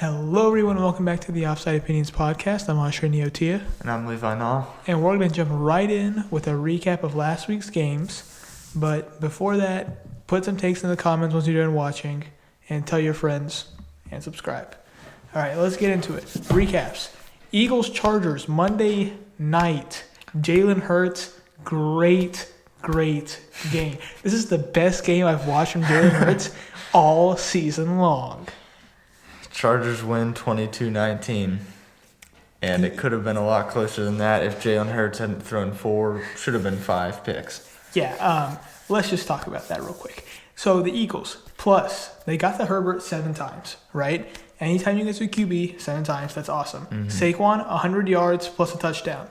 Hello, everyone, and welcome back to the Offside Opinions podcast. I'm Asher Neotia. And I'm Levi Nall. And we're going to jump right in with a recap of last week's games. But before that, put some takes in the comments once you're done watching, and tell your friends, and subscribe. All right, let's get into it. Recaps. Eagles-Chargers, Monday night. Jalen Hurts, great game. This is the best game I've watched from Jalen Hurts all season long. Chargers win 22-19. And it could have been a lot closer than that if Jalen Hurts hadn't thrown 5 picks. Yeah, let's just talk about that real quick. So the Eagles, plus, they got the Herbert 7 times, right? Anytime you get to a QB, 7 times, that's awesome. Mm-hmm. Saquon, 100 yards plus a touchdown.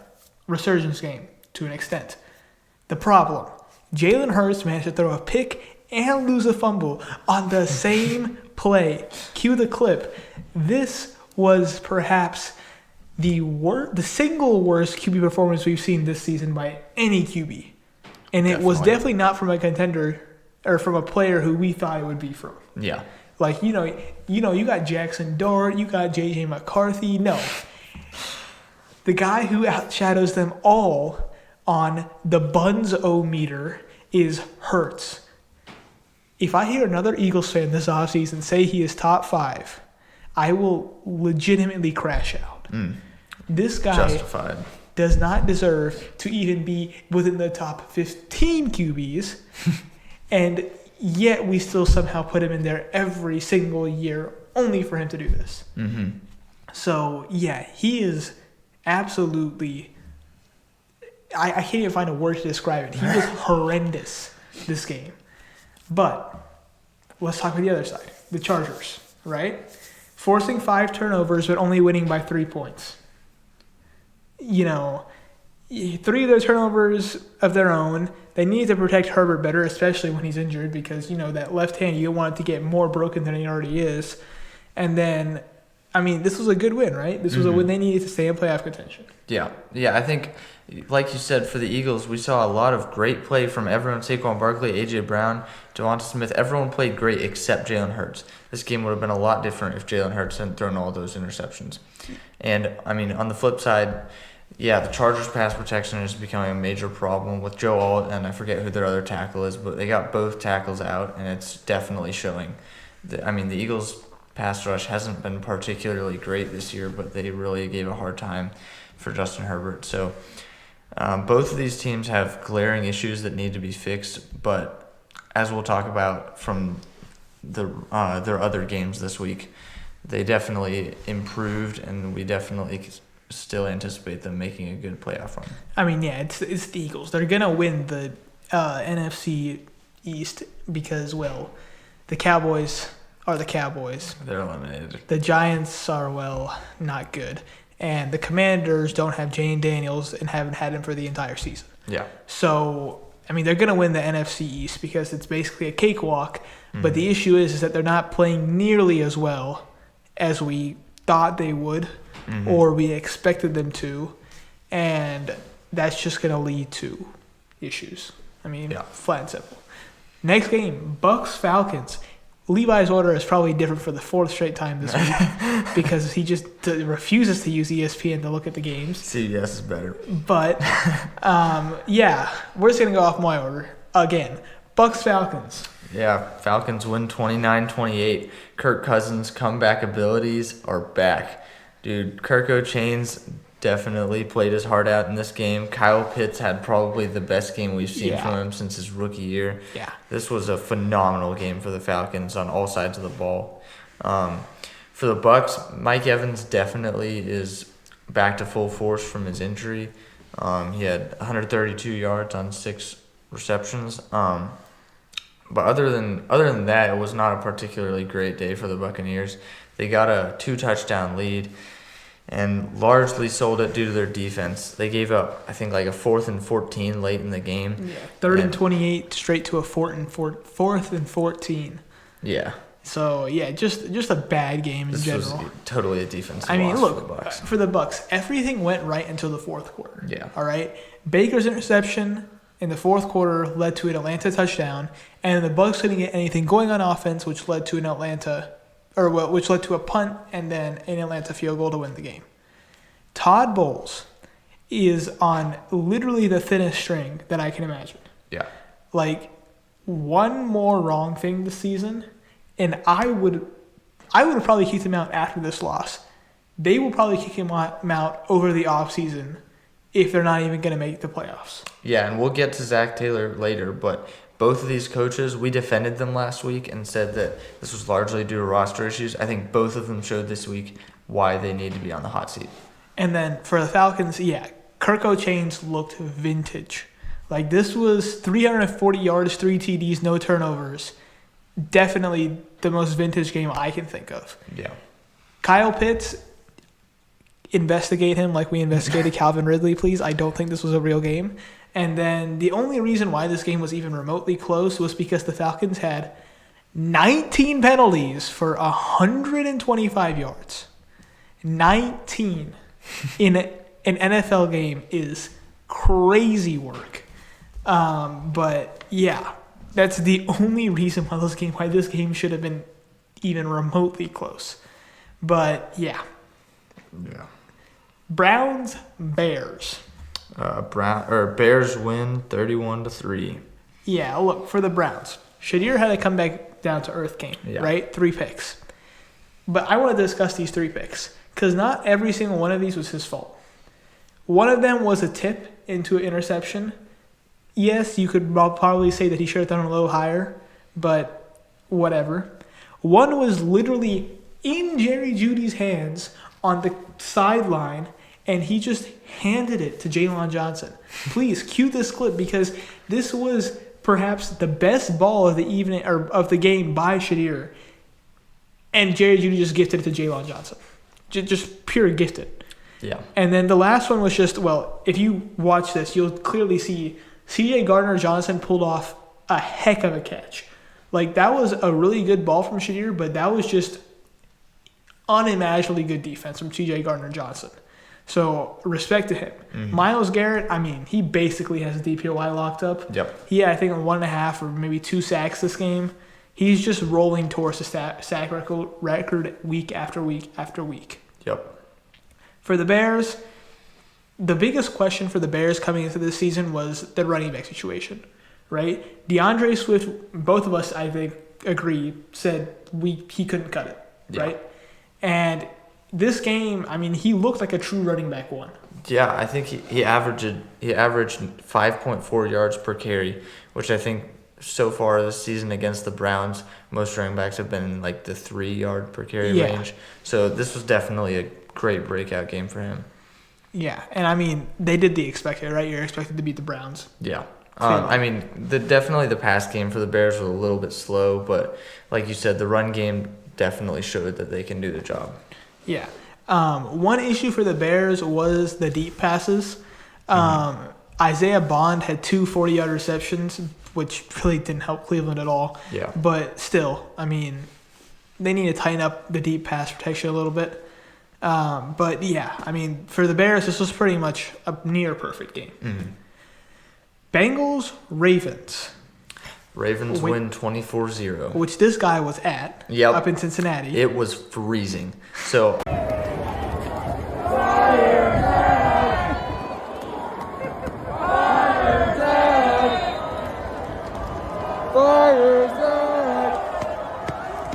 Resurgence game, to an extent. The problem, Jalen Hurts managed to throw a pick and lose a fumble on the same play. Cue the clip. This was perhaps the single worst QB performance we've seen this season by any QB. And it was definitely not from a contender or from a player who we thought it would be from. Yeah. Like, you got Jackson Dart, you got J.J. McCarthy. No. The guy who outshadows them all on the Buns-O-meter is Hurts. If I hear another Eagles fan this offseason say he is top 5, I will legitimately crash out. This guy does not deserve to even be within the top 15 QBs, and yet we still somehow put him in there every single year only for him to do this. Mm-hmm. So, yeah, he is absolutely... I can't even find a word to describe it. He was horrendous this game. But let's talk about the other side, the Chargers, right? Forcing 5 turnovers but only winning by 3 points. 3 of their turnovers of their own. They need to protect Herbert better, especially when he's injured, because, that left hand, you want it to get more broken than it already is. And then, this was a good win, right? This was a win they needed to stay in playoff contention. Yeah, I think, like you said, for the Eagles, we saw a lot of great play from everyone. Saquon Barkley, A.J. Brown, Devonta Smith. Everyone played great except Jalen Hurts. This game would have been a lot different if Jalen Hurts hadn't thrown all those interceptions. And, on the flip side, yeah, the Chargers' pass protection is becoming a major problem with Joe Alt, and I forget who their other tackle is, but they got both tackles out, and it's definitely showing. The Eagles' pass rush hasn't been particularly great this year, but they really gave a hard time for Justin Herbert. So both of these teams have glaring issues that need to be fixed, but as we'll talk about from their other games this week, they definitely improved, and we definitely still anticipate them making a good playoff run. It's the Eagles. They're going to win the NFC East because, the Cowboys are the Cowboys. They're eliminated. The Giants are, not good. And the Commanders don't have Jane Daniels and haven't had him for the entire season. Yeah. So, they're going to win the NFC East because it's basically a cakewalk. Mm-hmm. But the issue is that they're not playing nearly as well as we thought they would or we expected them to. And that's just going to lead to issues. Flat and simple. Next game, Bucs-Falcons. Levi's order is probably different for the 4th straight time this week because he just refuses to use ESPN to look at the games. CBS is better. But, we're just going to go off my order. Again, Bucs-Falcons. Yeah, Falcons win 29-28. Kirk Cousins' comeback abilities are back. Dude, Kirk O'Chain's definitely played his heart out in this game. Kyle Pitts had probably the best game we've seen from him since his rookie year. Yeah. This was a phenomenal game for the Falcons on all sides of the ball. For the Bucs, Mike Evans definitely is back to full force from his injury. He had 132 yards on 6 receptions. But other than that, it was not a particularly great day for the Buccaneers. They got a 2-touchdown lead and largely sold it due to their defense. They gave up, I think, like a 4th and 14 late in the game. Yeah, 3rd and 28 straight to a 4th and 14. Yeah. So, just a bad game in general. This was totally a defensive loss look, for the Bucs. For the Bucs, everything went right until the 4th quarter. Yeah. All right? Baker's interception in the 4th quarter led to an Atlanta touchdown, and the Bucs couldn't get anything going on offense, which led to an Atlanta which led to a punt and then an Atlanta field goal to win the game. Todd Bowles is on literally the thinnest string that I can imagine. Yeah. Like, one more wrong thing this season, and I would have probably kicked him out after this loss. They will probably kick him out over the offseason if they're not even going to make the playoffs. Yeah, and we'll get to Zach Taylor later, but both of these coaches, we defended them last week and said that this was largely due to roster issues. I think both of them showed this week why they need to be on the hot seat. And then for the Falcons, yeah, Kirk O'Chains looked vintage. Like, this was 340 yards, 3 TDs, no turnovers. Definitely the most vintage game I can think of. Yeah. Kyle Pitts, investigate him like we investigated Calvin Ridley, please. I don't think this was a real game. And then the only reason why this game was even remotely close was because the Falcons had 19 penalties for 125 yards. 19 in an NFL game is crazy work. But yeah, that's the only reason why this game should have been even remotely close. But yeah. Yeah. Browns, Bears. Bears win 31-3. Yeah, look, for the Browns, Shadir had a comeback down to earth game, right? 3 picks. But I want to discuss these 3 picks because not every single one of these was his fault. One of them was a tip into an interception. Yes, you could probably say that he should have done a little higher, but whatever. One was literally in Jerry Jeudy's hands on the sideline, and he just handed it to Jalen Johnson. Please cue this clip because this was perhaps the best ball of the evening or of the game by Shadir, and Jerry Jeudy just gifted it to Jalen Johnson, just pure gifted. Yeah. And then the last one was just, well, if you watch this, you'll clearly see C.J. Gardner-Johnson pulled off a heck of a catch. Like, that was a really good ball from Shadir, but that was just unimaginably good defense from C.J. Gardner-Johnson. So, respect to him. Mm-hmm. Myles Garrett, I mean, he basically has DPOY locked up. Yep. He had, I think, 1.5 or maybe 2 sacks this game. He's just rolling towards the sack record week after week after week. Yep. For the Bears, the biggest question for the Bears coming into this season was the running back situation, right? DeAndre Swift, both of us, I think, agree, said he couldn't cut it, right? And this game, I mean, he looked like a true running back one. Yeah, I think he averaged 5.4 yards per carry, which I think so far this season against the Browns, most running backs have been in like the 3 yard per carry range. So this was definitely a great breakout game for him. Yeah, and I mean, they did the expected, right? You're expected to beat the Browns. Yeah. I mean, definitely the pass game for the Bears was a little bit slow, but like you said, the run game definitely showed that they can do the job. Yeah. One issue for the Bears was the deep passes. Isaiah Bond had 2 40-yard receptions, which really didn't help Cleveland at all. Yeah. But still, I mean, they need to tighten up the deep pass protection a little bit. But yeah, I mean, for the Bears, this was pretty much a near perfect game. Mm-hmm. Bengals, Ravens. Ravens win 24-0. Which this guy was at up in Cincinnati. It was freezing. So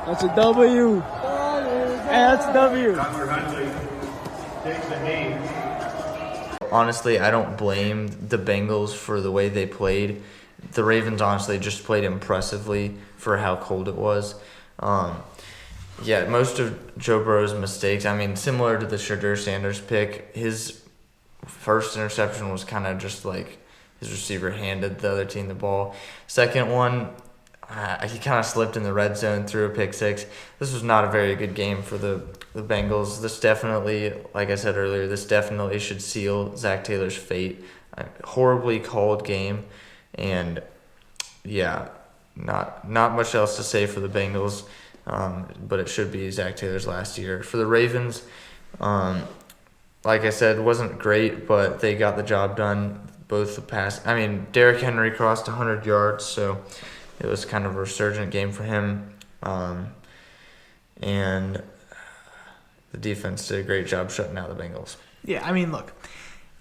that's a W. That's a W. Honestly, I don't blame the Bengals for the way they played. The Ravens honestly just played impressively for how cold it was. Most of Joe Burrow's mistakes, I mean, similar to the Shadir Sanders pick, his first interception was kind of just like his receiver handed the other team the ball. Second one, he kind of slipped in the red zone, threw a pick six. This was not a very good game for the Bengals. This definitely, like I said earlier, this definitely should seal Zach Taylor's fate. A horribly called game. And, not much else to say for the Bengals, but it should be Zach Taylor's last year. For the Ravens, like I said, wasn't great, but they got the job done. Both the pass. I mean, Derrick Henry crossed 100 yards, so it was kind of a resurgent game for him. and the defense did a great job shutting out the Bengals. Yeah, I mean, look,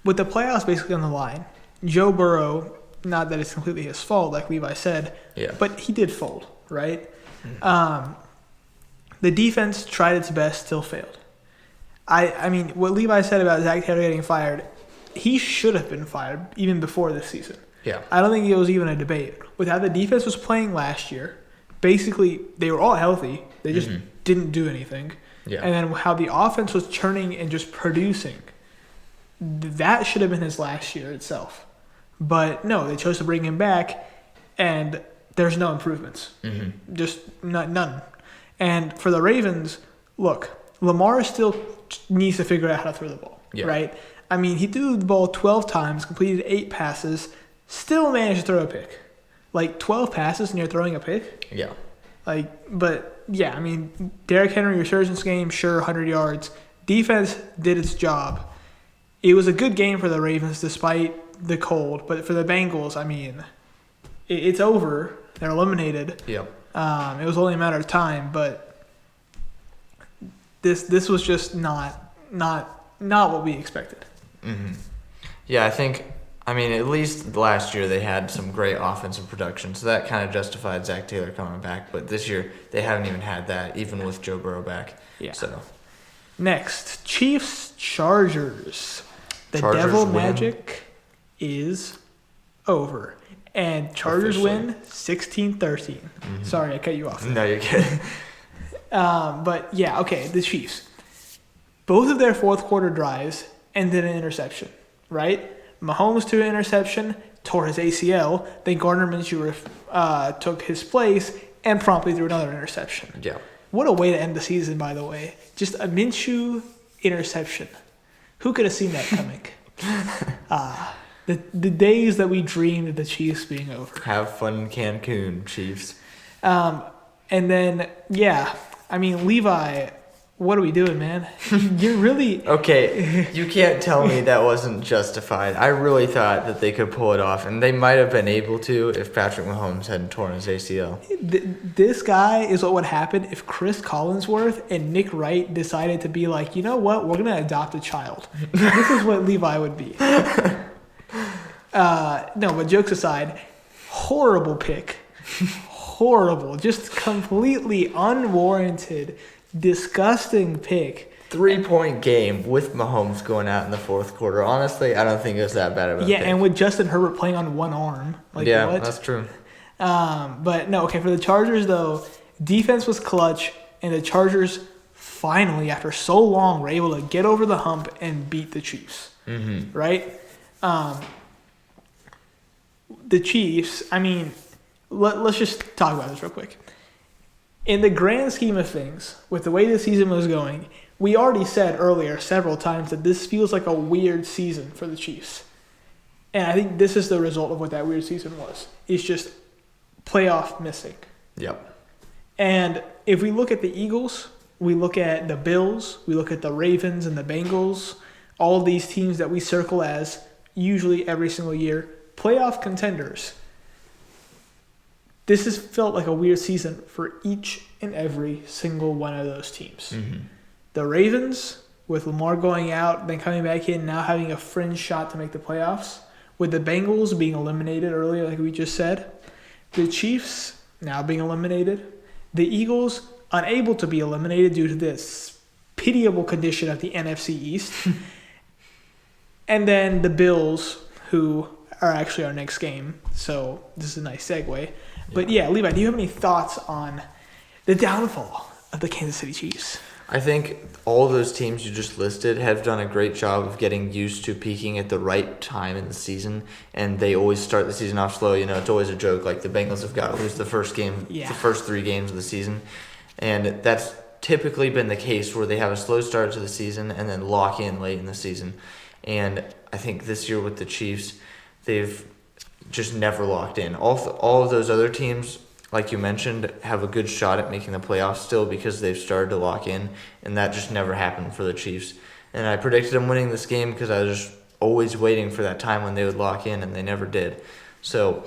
with the playoffs basically on the line, Joe Burrow, not that it's completely his fault, like Levi said, but he did fold, right? The defense tried its best, still failed. I mean, what Levi said about Zach Taylor getting fired, he should have been fired even before this season. Yeah. I don't think it was even a debate. With how the defense was playing last year, basically they were all healthy. They just didn't do anything. Yeah. And then how the offense was churning and just producing. That should have been his last year itself. But no, they chose to bring him back, and there's no improvements. Just none. And for the Ravens, look, Lamar still needs to figure out how to throw the ball, right? I mean, he threw the ball 12 times, completed 8 passes, still managed to throw a pick. Like, 12 passes and you're throwing a pick? Yeah. Like, but, yeah, I mean, Derrick Henry, resurgence game, sure, 100 yards. Defense did its job. It was a good game for the Ravens despite the cold, but for the Bengals, I mean, it's over. They're eliminated. Yep. It was only a matter of time, but this was just not what we expected. Yeah, I mean, at least last year they had some great offensive production, so that kind of justified Zach Taylor coming back. But this year they haven't even had that, even with Joe Burrow back. Yeah. So next, Chiefs Chargers. The Chargers Devil win. Magic is over. And Chargers win 16-13. Sorry, I cut you off. No, you're kidding. But, yeah, okay, the Chiefs. Both of their fourth quarter drives ended in an interception, right? Mahomes threw an interception, tore his ACL. Then Gardner Minshew took his place and promptly threw another interception. Yeah. What a way to end the season, by the way. Just a Minshew interception. Who could have seen that coming? The days that we dreamed of the Chiefs being over. Have fun in Cancun, Chiefs. And then, yeah, I mean, Levi, what are we doing, man? You're really... Okay, you can't tell me that wasn't justified. I really thought that they could pull it off, and they might have been able to if Patrick Mahomes hadn't torn his ACL. This guy is what would happen if Chris Collinsworth and Nick Wright decided to be like, you know what, we're going to adopt a child. This is what Levi would be. No, but jokes aside, horrible pick. Horrible. Just completely unwarranted, disgusting pick. 3-point game with Mahomes going out in the fourth quarter. Honestly, I don't think it was that bad of a pick. And with Justin Herbert playing on one arm. Like, yeah, what? That's true. But no, okay, for the Chargers, though, defense was clutch, and the Chargers finally, after so long, were able to get over the hump and beat the Chiefs. Right? The Chiefs, I mean, let's just talk about this real quick. In the grand scheme of things, with the way the season was going, we already said earlier several times that this feels like a weird season for the Chiefs. And I think this is the result of what that weird season was. It's just playoff missing. Yep. And if we look at the Eagles, we look at the Bills, we look at the Ravens and the Bengals, all of these teams that we circle as usually every single year playoff contenders. This has felt like a weird season for each and every single one of those teams. The Ravens, with Lamar going out, then coming back in, now having a fringe shot to make the playoffs. With the Bengals being eliminated earlier, like we just said. The Chiefs now being eliminated. The Eagles unable to be eliminated due to this pitiable condition of the NFC East. And then the Bills, who are actually our next game. So this is a nice segue. But yeah, Levi, do you have any thoughts on the downfall of the Kansas City Chiefs? I think all those teams you just listed have done a great job of getting used to peaking at the right time in the season, and they always start the season off slow. You know, it's always a joke. Like the Bengals have got to lose the first game, the first 3 games of the season, and that's typically been the case where they have a slow start to the season and then lock in late in the season. And I think this year with the Chiefs, they've just never locked in. All of those other teams, like you mentioned, have a good shot at making the playoffs still because they've started to lock in, and that just never happened for the Chiefs. And I predicted them winning this game because I was just always waiting for that time when they would lock in, and they never did. So,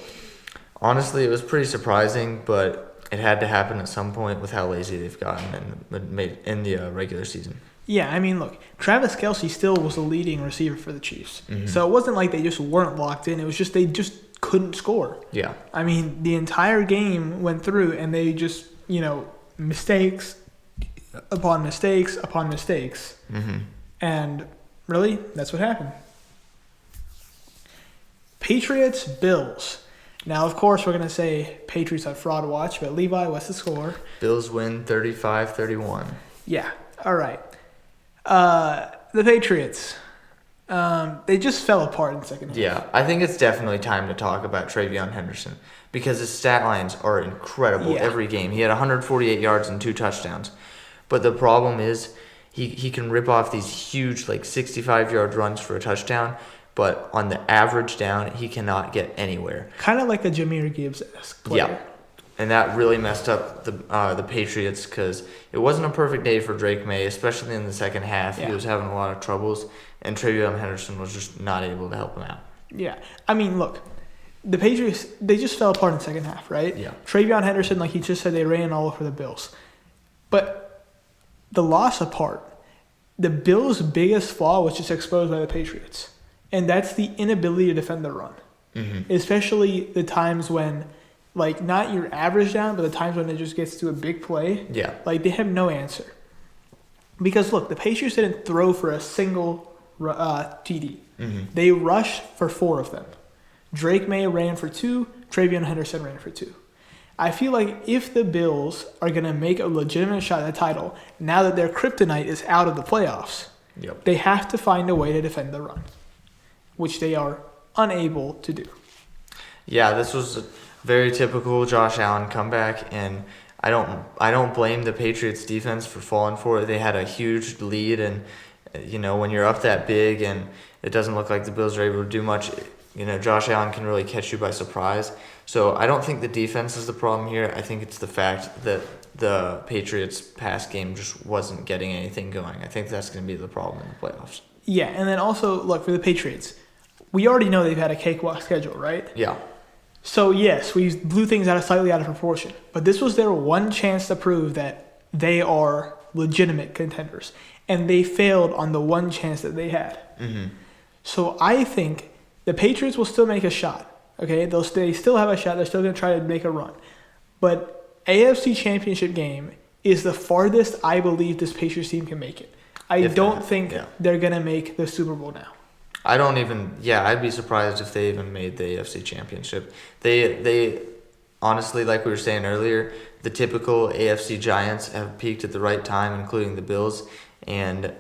honestly, it was pretty surprising, but It had to happen at some point with how lazy they've gotten in the regular season. Yeah, I mean, look, Travis Kelce still was the leading receiver for the Chiefs. Mm-hmm. So it wasn't like they just weren't locked in. It was just they just couldn't score. Yeah. I mean, the entire game went through, and they just, mistakes upon mistakes upon mistakes. Mm-hmm. And really, that's what happened. Patriots, Bills. Now, of course, we're going to say Patriots on Fraud Watch, but Levi, what's the score? Bills win 35-31. Yeah, all right. The Patriots, they just fell apart in the second half. Yeah, I think it's definitely time to talk about Travion Henderson because his stat lines are incredible every game. He had 148 yards and 2 touchdowns. But the problem is he can rip off these huge, 65-yard runs for a touchdown, but on the average down, he cannot get anywhere. Kind of like a Jahmyr Gibbs-esque player. Yeah. And that really messed up the Patriots because it wasn't a perfect day for Drake May, especially in the second half. Yeah. He was having a lot of troubles, and Travion Henderson was just not able to help him out. Yeah. I mean, look, the Patriots, they just fell apart in the second half, right? Yeah. Travion Henderson, like he just said, they ran all over the Bills. But the loss apart, the Bills' biggest flaw was just exposed by the Patriots. And that's the inability to defend the run. Mm-hmm. Especially the times when, not your average down, but the times when it just gets to a big play. Yeah. They have no answer. Because, look, the Patriots didn't throw for a single TD. Mm-hmm. They rushed for 4 of them. Drake May ran for 2. Travion Henderson ran for 2. I feel like if the Bills are going to make a legitimate shot at the title, now that their kryptonite is out of the playoffs, they have to find a way to defend the run, which they are unable to do. Yeah, this was a very typical Josh Allen comeback, and I don't blame the Patriots defense for falling for it. They had a huge lead, and when you're up that big and it doesn't look like the Bills are able to do much, Josh Allen can really catch you by surprise. So I don't think the defense is the problem here. I think it's the fact that the Patriots' pass game just wasn't getting anything going. I think that's going to be the problem in the playoffs. Yeah, and then also, look, for the Patriots, we already know they've had a cakewalk schedule, right? Yeah. So, yes, we blew things slightly out of proportion. But this was their one chance to prove that they are legitimate contenders. And they failed on the one chance that they had. Mm-hmm. So I think the Patriots will still make a shot. Okay, they still have a shot. They're still going to try to make a run. But AFC Championship game is the farthest I believe this Patriots team can make it. I don't think they're going to make the Super Bowl now. I'd be surprised if they even made the AFC Championship. They honestly, like we were saying earlier, the typical AFC giants have peaked at the right time, including the Bills, and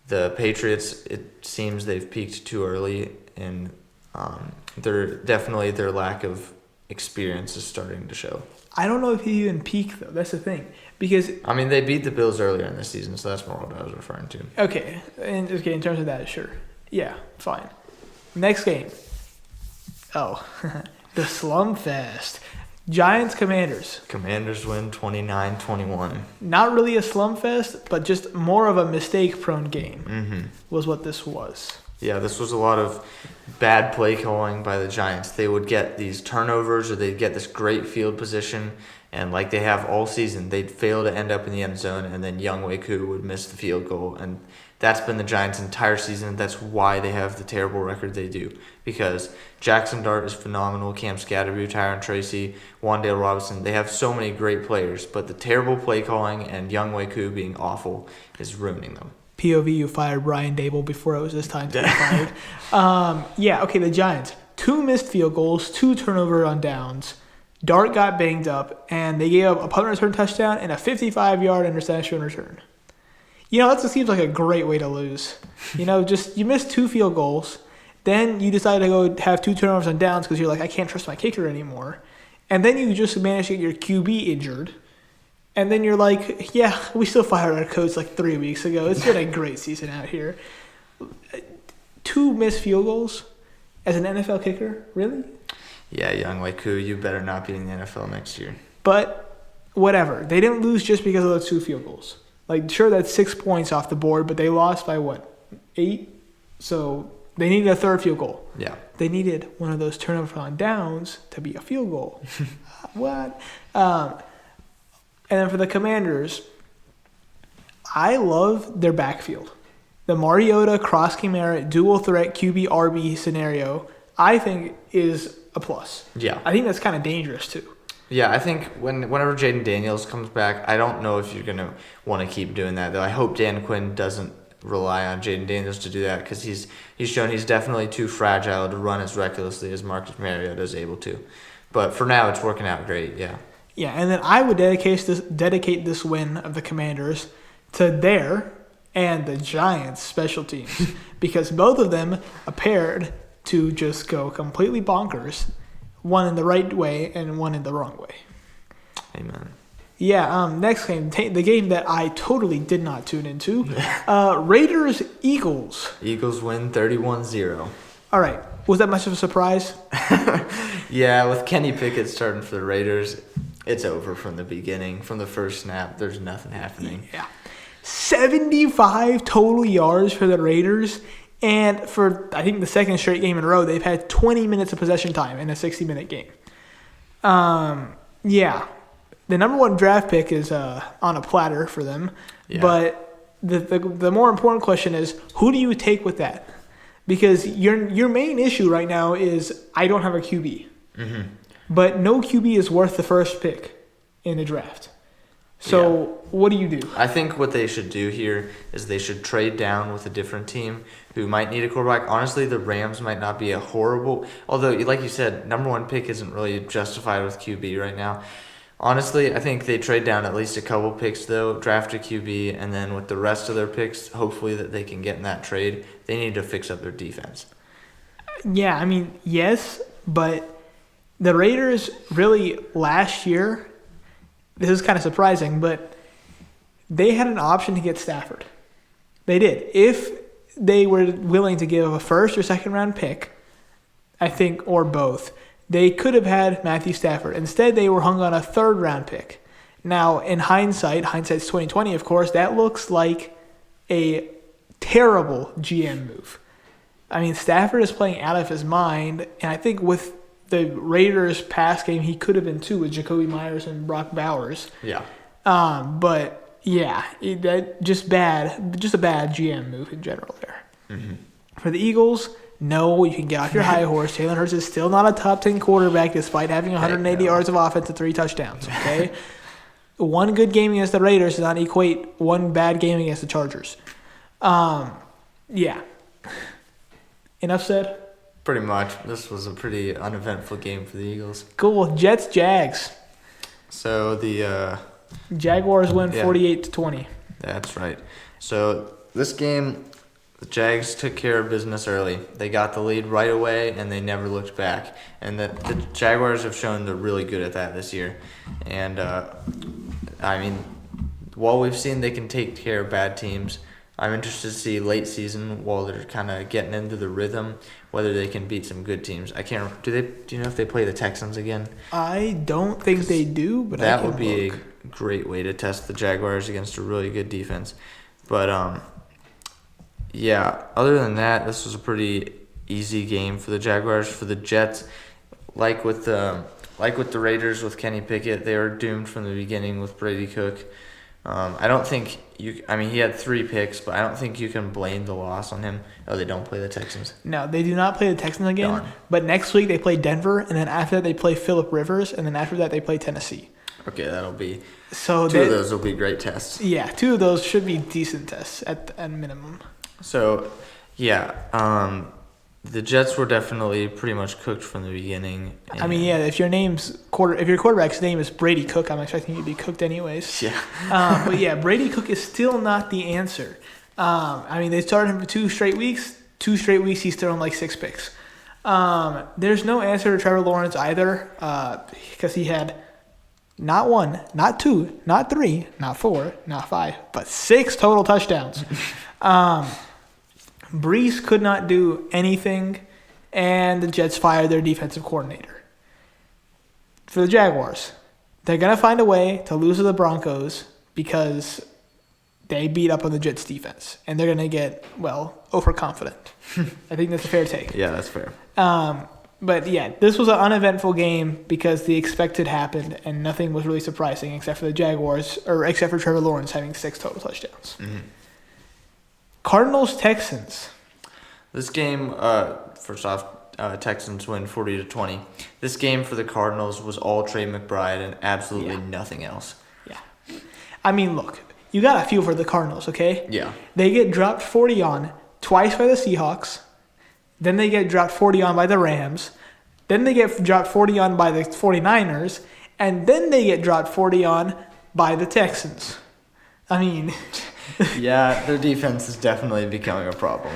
the Patriots, it seems they've peaked too early, and their lack of experience is starting to show. I don't know if he even peaked, though. That's the thing. Because they beat the Bills earlier in the season, so that's more what I was referring to. Okay, in terms of that, sure. Yeah, fine. Next game. Oh, the Slumfest. Giants-Commanders. Commanders win 29-21. Not really a slumfest, but just more of a mistake-prone game was what this was. Yeah, this was a lot of bad play calling by the Giants. They would get these turnovers or they'd get this great field position, and like they have all season, they'd fail to end up in the end zone, and then Younghoe Koo would miss the field goal. And that's been the Giants' entire season. That's why they have the terrible record they do. Because Jackson Dart is phenomenal, Cam Scatterby, Tyron Tracy, Wan'Dale Robinson. They have so many great players, but the terrible play calling and Younghoe Koo being awful is ruining them. POV, you fired Brian Dable before it was his time to be fired. The Giants. 2 missed field goals, 2 turnover on downs. Dart got banged up, and they gave up a punt return touchdown and a 55-yard interception return. That just seems like a great way to lose. You missed 2 field goals. Then you decide to go have 2 turnovers on downs because you're like, I can't trust my kicker anymore. And then you just managed to get your QB injured. And then you're like, yeah, we still fired our coach 3 weeks ago. It's been a great season out here. 2 missed field goals as an NFL kicker? Really? Yeah, Younghoe Koo, you better not be in the NFL next year. But whatever. They didn't lose just because of those 2 field goals. Sure, that's 6 points off the board, but they lost by 8? So they needed a 3rd field goal. Yeah. They needed one of those turnovers on downs to be a field goal. What? And then for the Commanders, I love their backfield. The Mariota, Cross Camara, dual threat QB RB scenario, I think is a plus. Yeah. I think that's kind of dangerous too. Yeah, I think whenever Jaden Daniels comes back, I don't know if you're going to want to keep doing that, though. I hope Dan Quinn doesn't rely on Jaden Daniels to do that because he's shown he's definitely too fragile to run as recklessly as Marcus Mariota is able to. But for now, it's working out great, yeah. Yeah, and then I would dedicate this win of the Commanders to their and the Giants' special teams because both of them appeared to just go completely bonkers, one in the right way and one in the wrong way. Amen. Yeah, next game, the game that I totally did not tune into, Raiders-Eagles. Eagles win 31-0. All right, was that much of a surprise? Yeah, with Kenny Pickett starting for the Raiders, it's over from the beginning. From the first snap, there's nothing happening. Yeah. 75 total yards for the Raiders. And for, I think, the second straight game in a row, they've had 20 minutes of possession time in a 60-minute game. Yeah. The number one draft pick is on a platter for them. Yeah. But the more important question is, who do you take with that? Because your main issue right now is, I don't have a QB. Mm-hmm. But no QB is worth the first pick in the draft. So what do you do? I think what they should do here is they should trade down with a different team who might need a quarterback. Honestly, the Rams might not be a horrible, although like you said, number one pick isn't really justified with QB right now. Honestly, I think they trade down at least a couple picks though, draft a QB, and then with the rest of their picks, hopefully that they can get in that trade, they need to fix up their defense. Yeah, I mean, yes, but the Raiders really last year, this is kind of surprising, but they had an option to get Stafford. They did. If they were willing to give a first or second round pick, I think, or both, they could have had Matthew Stafford. Instead, they were hung on a third round pick. Now, in hindsight's 2020, of course, that looks like a terrible GM move. I mean, Stafford is playing out of his mind, and I think with the Raiders' pass game, he could have been too with Jacoby Myers and Brock Bowers. Yeah. But yeah, just a bad GM move in general there. Mm-hmm. For the Eagles, no, you can get off your high horse. Jalen Hurts is still not a top 10 quarterback despite having 180 yards of offense and 3 touchdowns. Okay, one good game against the Raiders does not equate one bad game against the Chargers. Yeah. Enough said. Pretty much. This was a pretty uneventful game for the Eagles. Cool. Jets-Jags. So the Jaguars win 48-20. That's right. So this game, the Jags took care of business early. They got the lead right away, and they never looked back. And the Jaguars have shown they're really good at that this year. And, I mean, while we've seen they can take care of bad teams, I'm interested to see late season while they're kind of getting into the rhythm whether they can beat some good teams. I can't. Do you know if they play the Texans again? I don't think they do, but that would be a great way to test the Jaguars against a really good defense. But yeah. Other than that, this was a pretty easy game for the Jaguars. For the Jets, like with the Raiders with Kenny Pickett, they were doomed from the beginning with Brady Cook. I don't think he had 3 picks, but I don't think you can blame the loss on him. Oh, they don't play the Texans. No, they do not play the Texans again. Darn. But next week they play Denver, and then after that they play Phillip Rivers, and then after that they play Tennessee. Okay, that'll be two of those will be great tests. Yeah, 2 of those should be decent tests at minimum. So, yeah, the Jets were definitely pretty much cooked from the beginning. I mean, yeah, if your quarterback's name is Brady Cook, I'm expecting you to be cooked anyways. Yeah. But yeah, Brady Cook is still not the answer. I mean, they started him for 2 straight weeks. 2 straight weeks, he's thrown like 6 picks. There's no answer to Trevor Lawrence either, because he had not 1, not 2, not 3, not 4, not 5, but 6 total touchdowns. Brees could not do anything, and the Jets fired their defensive coordinator. For the Jaguars, they're going to find a way to lose to the Broncos because they beat up on the Jets' defense, and they're going to get, overconfident. I think that's a fair take. Yeah, that's fair. But yeah, this was an uneventful game because the expected happened and nothing was really surprising except for the Jaguars, or except for Trevor Lawrence having 6 total touchdowns. Mm-hmm. Cardinals-Texans. This game, first off, Texans win 40-20. This game for the Cardinals was all Trey McBride and absolutely nothing else. Yeah. I mean, look, you got to feel for the Cardinals, okay? Yeah. They get dropped 40 on twice by the Seahawks. Then they get dropped 40 on by the Rams. Then they get dropped 40 on by the 49ers. And then they get dropped 40 on by the Texans. I mean... Yeah, their defense is definitely becoming a problem.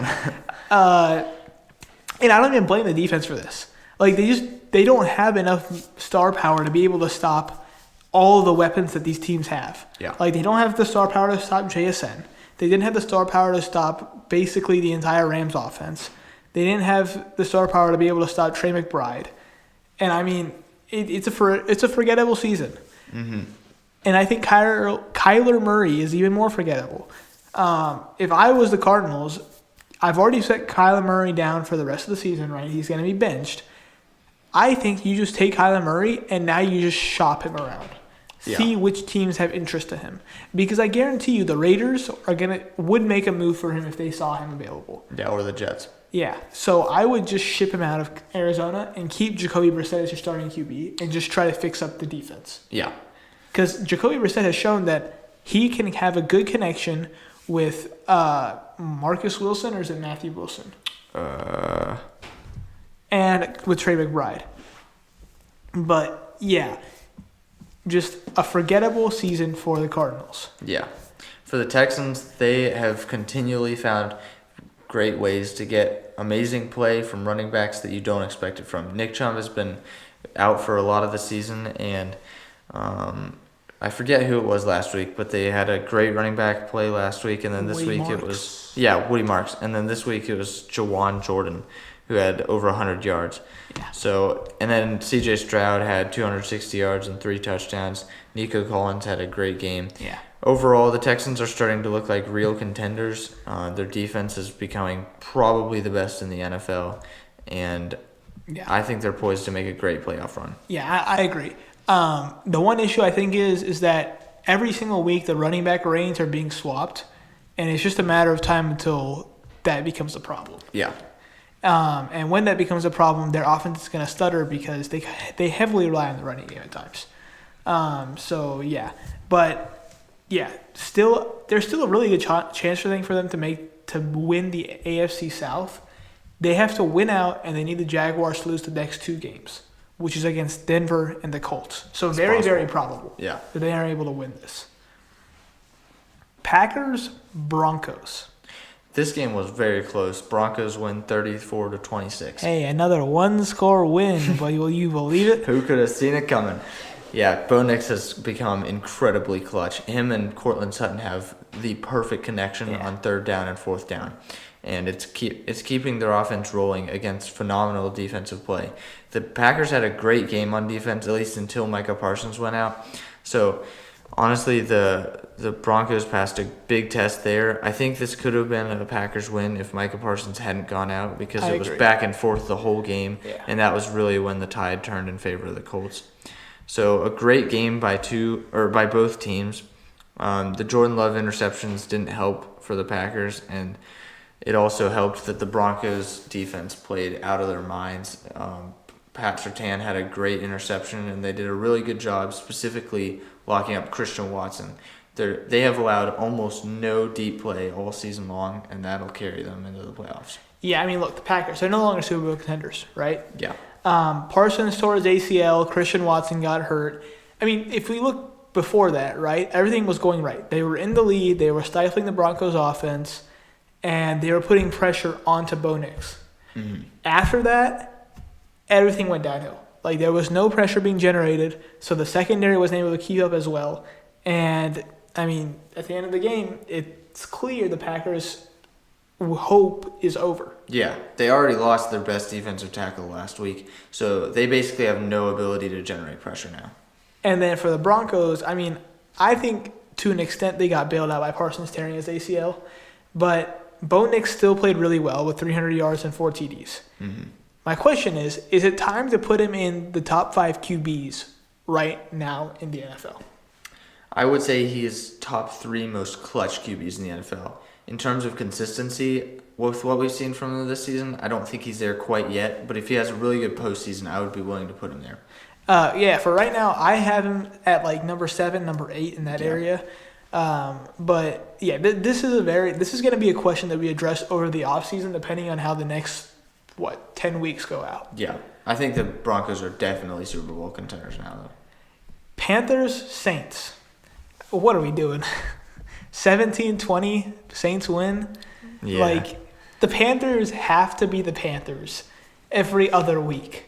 And I don't even blame the defense for this. Like, they don't have enough star power to be able to stop all the weapons that these teams have. Yeah. Like, they don't have the star power to stop JSN. They didn't have the star power to stop basically the entire Rams offense. They didn't have the star power to be able to stop Trey McBride. And, I mean, it's a forgettable season. Mm-hmm. And I think Kyler Murray is even more forgettable. If I was the Cardinals, I've already set Kyler Murray down for the rest of the season, right? He's going to be benched. I think you just take Kyler Murray and now you just shop him around. Yeah. See which teams have interest in him. Because I guarantee you the Raiders would make a move for him if they saw him available. Yeah, or the Jets. Yeah, so I would just ship him out of Arizona and keep Jacoby Brissett as your starting QB and just try to fix up the defense. Yeah. Because Jacoby Brissett has shown that he can have a good connection with Marcus Wilson, or is it Matthew Wilson? And with Trey McBride. But, yeah, just a forgettable season for the Cardinals. Yeah. For the Texans, they have continually found great ways to get amazing play from running backs that you don't expect it from. Nick Chubb has been out for a lot of the season, and I forget who it was last week, but they had a great running back play last week, and then this week it was Woody Marks, and then this week it was Jawan Jordan, who had over 100 yards. Yeah. So, and then C.J. Stroud had 260 yards and 3 touchdowns. Nico Collins had a great game. Yeah. Overall, the Texans are starting to look like real contenders. Their defense is becoming probably the best in the NFL, and I think they're poised to make a great playoff run. Yeah, I agree. The one issue I think is that every single week the running back reins are being swapped, and it's just a matter of time until that becomes a problem. Yeah. And when that becomes a problem, their offense is going to stutter because they heavily rely on the running game at times. So, yeah. But... yeah, there's still a really good chance for them to win the AFC South. They have to win out, and they need the Jaguars to lose the next 2 games, which is against Denver and the Colts. So very probable that they are able to win this. Packers-Broncos. This game was very close. Broncos win 34-26. Hey, another one-score win. Will you believe it? Who could have seen it coming? Yeah, Bo Nix has become incredibly clutch. Him and Cortland Sutton have the perfect connection on 3rd down and 4th down. And it's keeping their offense rolling against phenomenal defensive play. The Packers had a great game on defense, at least until Micah Parsons went out. So, honestly, the Broncos passed a big test there. I think this could have been a Packers win if Micah Parsons hadn't gone out, because it was back and forth the whole game. Yeah. And that was really when the tide turned in favor of the Colts. So a great game by both teams. The Jordan Love interceptions didn't help for the Packers, and it also helped that the Broncos defense played out of their minds. Pat Surtain had a great interception, and they did a really good job specifically locking up Christian Watson. They have allowed almost no deep play all season long, and that'll carry them into the playoffs. Yeah, I mean, look, the Packers, they're no longer Super Bowl contenders, right? Yeah. Parsons tore his ACL. Christian Watson got hurt. I mean, if we look before that, right, everything was going right. They were in the lead. They were stifling the Broncos' offense, and they were putting pressure onto Bo Nix. Mm-hmm. After that, everything went downhill. Like, there was no pressure being generated, so the secondary wasn't able to keep up as well. And, I mean, at the end of the game, it's clear the Packers' hope is over. Yeah, they already lost their best defensive tackle last week, so they basically have no ability to generate pressure now. And then for the Broncos, I mean, I think to an extent they got bailed out by Parsons tearing his ACL, but Bo Nix still played really well with 300 yards and 4 TDs. Mm-hmm. My question is it time to put him in the top 5 QBs right now in the NFL? I would say he is top 3 most clutch QBs in the NFL. In terms of consistency, with what we've seen from him this season, I don't think he's there quite yet. But if he has a really good postseason, I would be willing to put him there. For right now, I have him at like number 7, number 8 in that area. But yeah, this is going to be a question that we address over the offseason, depending on how the next 10 weeks go out. Yeah, I think the Broncos are definitely Super Bowl contenders now, though. Panthers, Saints. What are we doing? 17-20, Saints win. Yeah. Like, the Panthers have to be the Panthers every other week.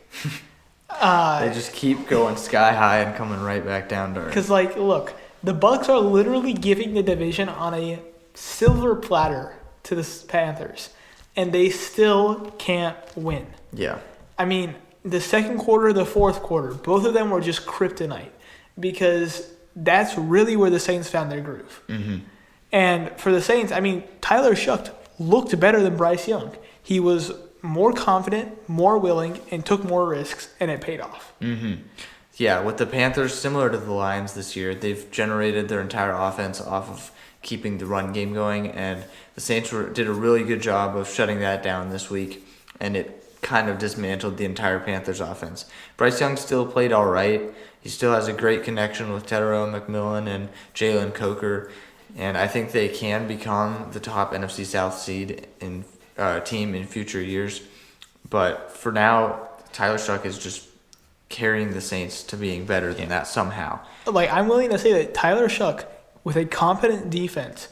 They just keep going sky high and coming right back down to earth. Because, like, look, the Bucs are literally giving the division on a silver platter to the Panthers, and they still can't win. Yeah. I mean, the second quarter, the fourth quarter, both of them were just kryptonite because that's really where the Saints found their groove. Mm-hmm. And for the Saints, I mean, Tyler Shuck looked better than Bryce Young. He was more confident, more willing, and took more risks, and it paid off. Mm-hmm. Yeah, with the Panthers, similar to the Lions this year, they've generated their entire offense off of keeping the run game going, and the Saints did a really good job of shutting that down this week, and it kind of dismantled the entire Panthers offense. Bryce Young still played all right. He still has a great connection with Tyrone McMillan and Jalen Coker, and I think they can become the top NFC South seed in team in future years. But for now, Tyler Shuck is just carrying the Saints to being better than that somehow. Like, I'm willing to say that Tyler Shuck, with a competent defense,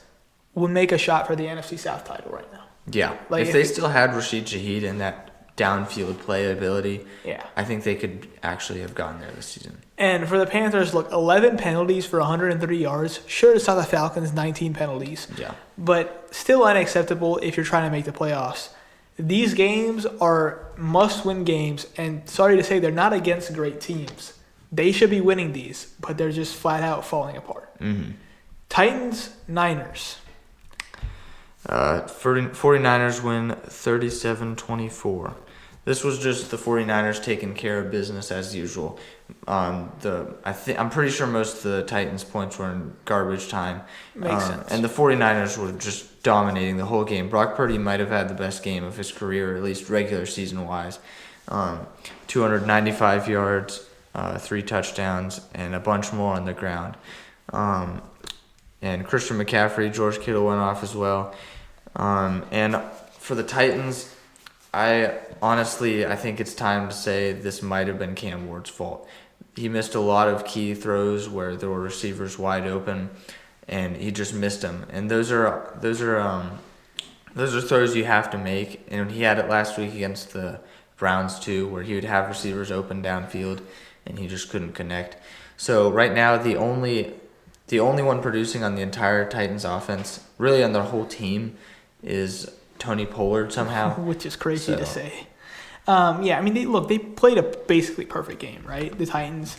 would make a shot for the NFC South title right now. Yeah. Like, if they still had Rashid Shaheed and that downfield play ability, yeah, I think they could actually have gotten there this season. And for the Panthers, look, 11 penalties for 130 yards. Sure, it's not the Falcons' 19 penalties. Yeah. But still unacceptable if you're trying to make the playoffs. These games are must-win games, and sorry to say, they're not against great teams. They should be winning these, but they're just flat out falling apart. Mm-hmm. Titans, Niners. 49ers win 37-24. This was just the 49ers taking care of business as usual. I'm pretty sure most of the Titans' points were in garbage time. Makes sense. And the 49ers were just dominating the whole game. Brock Purdy might have had the best game of his career, at least regular season-wise. 295 yards, 3 touchdowns, and a bunch more on the ground. And Christian McCaffrey, George Kittle went off as well. And for the Titans, I think it's time to say this might have been Cam Ward's fault. He missed a lot of key throws where there were receivers wide open, and he just missed them. And those are throws you have to make. And he had it last week against the Browns too, where he would have receivers open downfield, and he just couldn't connect. So right now, the only one producing on the entire Titans offense, really on their whole team, is Tony Pollard somehow. Which is crazy to say. They played a basically perfect game, right? The Titans.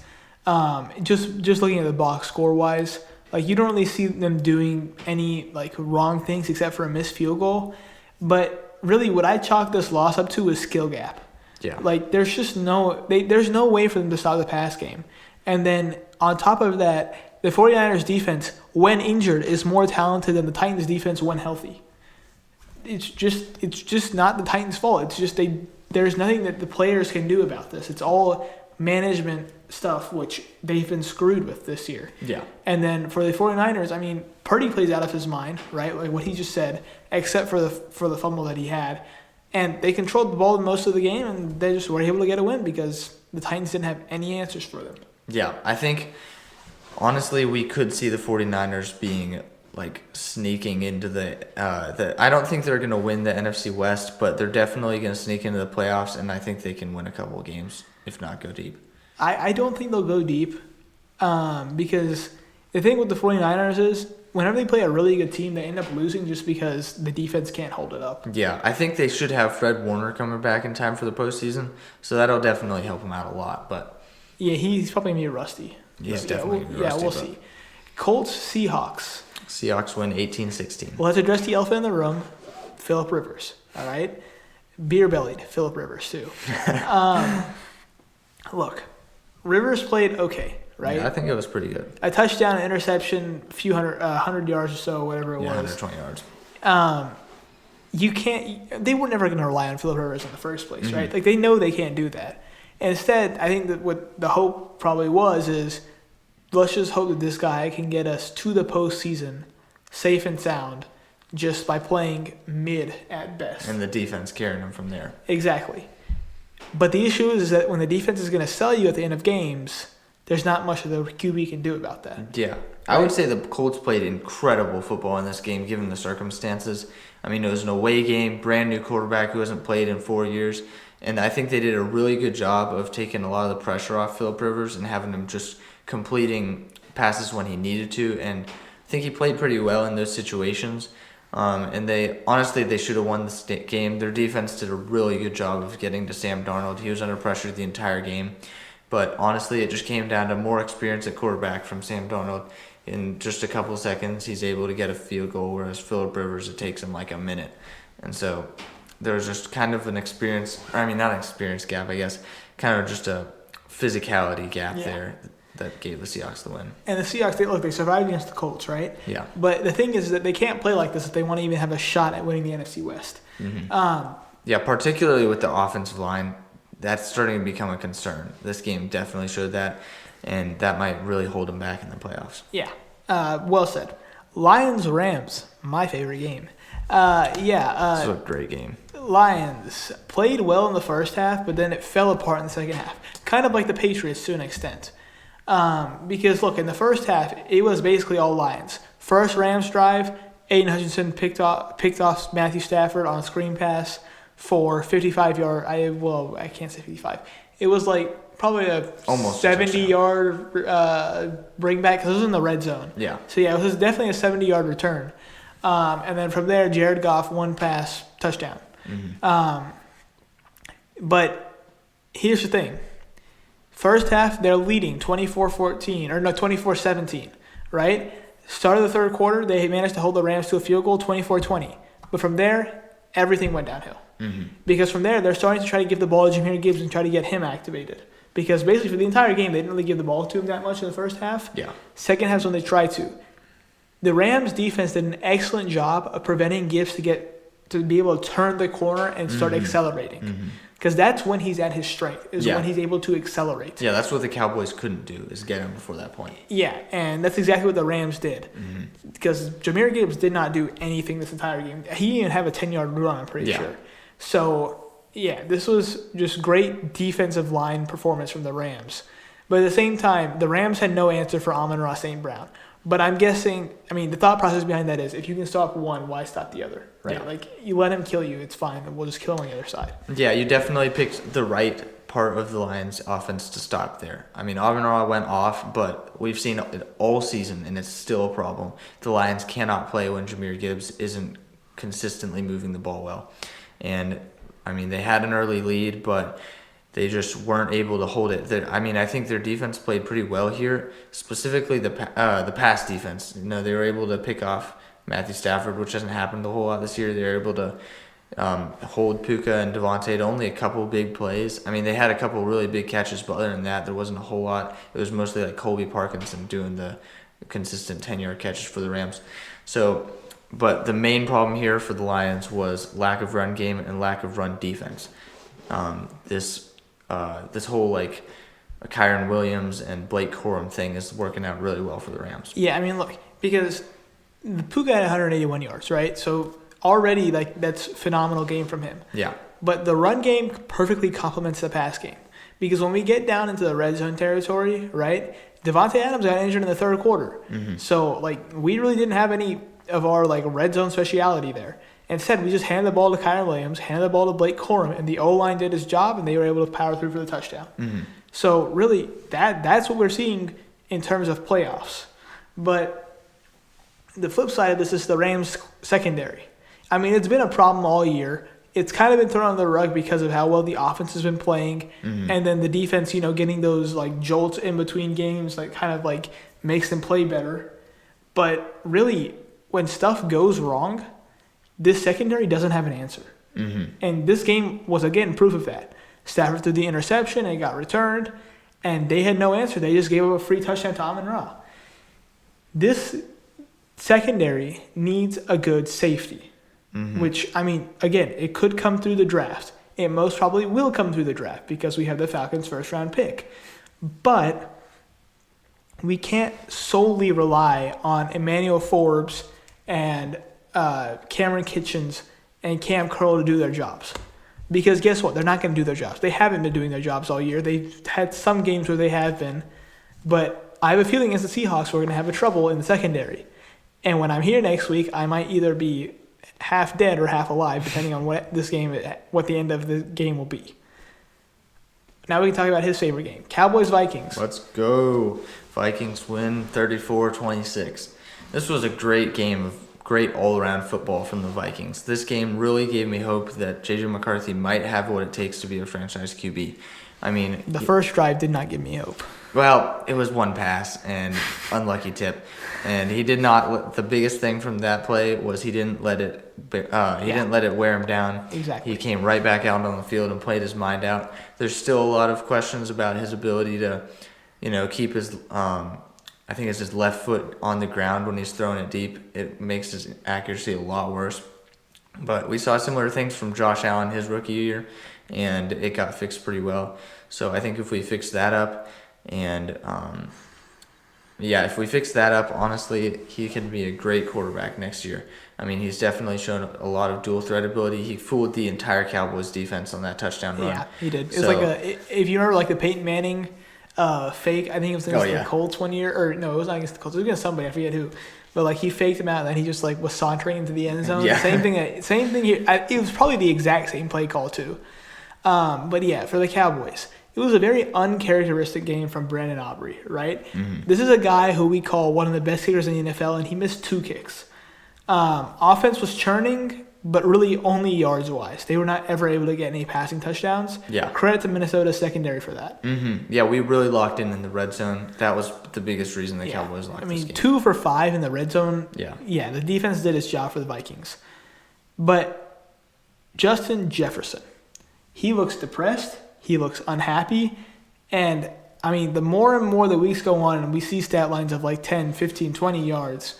Just looking at the box score-wise, like, you don't really see them doing any, like, wrong things except for a missed field goal. But really what I chalk this loss up to is skill gap. Yeah. Like, there's just there's no way for them to stop the pass game. And then on top of that, the 49ers defense, when injured, is more talented than the Titans defense when healthy. It's just not the Titans' fault. It's just there's nothing that the players can do about this. It's all management stuff, which they've been screwed with this year. Yeah. And then for the 49ers, I mean, Purdy plays out of his mind, right? Like what he just said, except for the fumble that he had. And they controlled the ball most of the game, and they just were able to get a win because the Titans didn't have any answers for them. Yeah, I think, honestly, we could see the 49ers being, like, sneaking into I don't think they're going to win the NFC West, but they're definitely going to sneak into the playoffs, and I think they can win a couple of games, if not go deep. I don't think they'll go deep because the thing with the 49ers is whenever they play a really good team, they end up losing just because the defense can't hold it up. Yeah, I think they should have Fred Warner coming back in time for the postseason, so that'll definitely help them out a lot. But yeah, he's probably going to be rusty. He's definitely going to be rusty. Yeah, we'll see. Colts, Seahawks. Seahawks win 18-16. Well, let's address the elephant in the room, Phillip Rivers. All right? beer-bellied Phillip Rivers too. Look, Rivers played okay, right? Yeah, I think it was pretty good. A touchdown, an interception, a few 100 yards or so, whatever it was. 120 yards. You can't. They were never going to rely on Phillip Rivers in the first place, right? Like they know they can't do that. Instead, I think that what the hope probably was is, let's just hope that this guy can get us to the postseason, safe and sound, just by playing mid at best. And the defense carrying him from there. Exactly. But the issue is that when the defense is going to sell you at the end of games, there's not much that the QB can do about that. Yeah. I would say the Colts played incredible football in this game, given the circumstances. I mean, it was an away game, brand new quarterback who hasn't played in 4 years. And I think they did a really good job of taking a lot of the pressure off Phillip Rivers and having him just completing passes when he needed to. And I think he played pretty well in those situations. And they should have won the game. Their defense did a really good job of getting to Sam Darnold. He was under pressure the entire game. But honestly, it just came down to more experience at quarterback from Sam Darnold. In just a couple of seconds, he's able to get a field goal, whereas Phillip Rivers, it takes him like a minute. And so there was just kind of an not an experience gap, I guess, kind of just a physicality gap there that gave the Seahawks the win. And the Seahawks, they survived against the Colts, right? Yeah. But the thing is that they can't play like this if they want to even have a shot at winning the NFC West. Yeah, particularly with the offensive line, that's starting to become a concern. This game definitely showed that, and that might really hold them back in the playoffs. Yeah. Well said. Lions-Rams, my favorite game. This was a great game. Lions played well in the first half, but then it fell apart in the second half. Kind of like the Patriots to an extent. Because, look, in the first half, it was basically all Lions. First Rams drive, Aiden Hutchinson picked off Matthew Stafford on a screen pass for 55-yard. I can't say 55. It was like probably a almost 70-yard bring back because it was in the red zone. Yeah. So, yeah, it was definitely a 70-yard return. And then from there, Jared Goff, one pass, touchdown. But here's the thing. First half, they're leading 24-17, right? Start of the third quarter, they managed to hold the Rams to a field goal, 24-20. But from there, everything went downhill. Because from there, they're starting to try to give the ball to Jahmyr Gibbs and try to get him activated. Because basically for the entire game, they didn't really give the ball to him that much in the first half. Yeah. Second half is when they tried to. The Rams defense did an excellent job of preventing Gibbs to be able to turn the corner and start accelerating. Because that's when he's at his strength, when he's able to accelerate. Yeah, that's what the Cowboys couldn't do, is get him before that point. Yeah, and that's exactly what the Rams did. Because Jahmyr Gibbs did not do anything this entire game. He didn't even have a 10-yard run, I'm pretty sure. So, yeah, this was just great defensive line performance from the Rams. But at the same time, the Rams had no answer for Amon-Ra St. Brown. But I'm guessing, the thought process behind that is, if you can stop one, why stop the other? Right? Yeah. Like, you let him kill you, it's fine, and we'll just kill him on the other side. Yeah, you definitely picked the right part of the Lions' offense to stop there. Amon-Ra went off, but we've seen it all season, and it's still a problem. The Lions cannot play when Jahmyr Gibbs isn't consistently moving the ball well. And, they had an early lead, but they just weren't able to hold it. I think their defense played pretty well here, specifically the pass defense. They were able to pick off Matthew Stafford, which hasn't happened a whole lot this year. They were able to hold Puka and Devontae to only a couple big plays. They had a couple really big catches, but other than that, there wasn't a whole lot. It was mostly like Colby Parkinson doing the consistent 10-yard catches for the Rams. But the main problem here for the Lions was lack of run game and lack of run defense. This whole Kyron Williams and Blake Corum thing is working out really well for the Rams. Yeah, look, because the Puka had 181 yards, right? So already that's a phenomenal game from him. Yeah. But the run game perfectly complements the pass game. Because when we get down into the red zone territory, right, Devontae Adams got injured in the third quarter. So we really didn't have any of our red zone speciality there. Instead, we just handed the ball to Kyron Williams, handed the ball to Blake Corum, and the O-line did his job, and they were able to power through for the touchdown. So really, that's what we're seeing in terms of playoffs. But the flip side of this is the Rams secondary. It's been a problem all year. It's kind of been thrown on the rug because of how well the offense has been playing, and then the defense, getting those jolts in between games, makes them play better. But really, when stuff goes wrong, this secondary doesn't have an answer. And this game was, again, proof of that. Stafford threw the interception, and it got returned, and they had no answer. They just gave up a free touchdown to Amon-Ra. This secondary needs a good safety, which, I mean, again, it could come through the draft. It most probably will come through the draft because we have the Falcons' first-round pick. But we can't solely rely on Emmanuel Forbes and Cameron Kitchens and Cam Curl to do their jobs. Because guess what? They're not going to do their jobs. They haven't been doing their jobs all year. They've had some games where they have been. But I have a feeling against the Seahawks we're going to have a trouble in the secondary. And when I'm here next week, I might either be half dead or half alive, depending on what the end of the game will be. Now we can talk about his favorite game, Cowboys-Vikings. Let's go. Vikings win 34-26. This was a great game of great all-around football from the Vikings. This game really gave me hope that J.J. McCarthy might have what it takes to be a franchise QB. I mean, the first drive did not give me hope. Well, it was one pass and unlucky tip, and he did not. The biggest thing from that play was he didn't let it. Didn't let it wear him down. Exactly. He came right back out on the field and played his mind out. There's still a lot of questions about his ability to, keep his. I think it's his left foot on the ground when he's throwing it deep. It makes his accuracy a lot worse. But we saw similar things from Josh Allen his rookie year, and it got fixed pretty well. So I think if we fix that up, and if we fix that up, honestly, he can be a great quarterback next year. I mean, he's definitely shown a lot of dual threat ability. He fooled the entire Cowboys defense on that touchdown run. Yeah, he did. It was if you remember, the Peyton Manning fake. I think it was against the Colts one year, or no, it was not against the Colts. It was against somebody. I forget who. But he faked him out, and then he just was sauntering into the end zone. Yeah. Same thing here. It was probably the exact same play call too. But yeah, for the Cowboys, it was a very uncharacteristic game from Brandon Aubrey. Right. Mm-hmm. This is a guy who we call one of the best kickers in the NFL, and he missed 2 kicks. Offense was churning, but really only yards-wise. They were not ever able to get any passing touchdowns. Yeah. Credit to Minnesota's secondary for that. Mm-hmm. Yeah, we really locked in the red zone. That was the biggest reason the Cowboys locked this game. 2 for 5 in the red zone. Yeah. Yeah, the defense did its job for the Vikings. But Justin Jefferson, he looks depressed. He looks unhappy. And, the more and more the weeks go on and we see stat lines of 10, 15, 20 yards,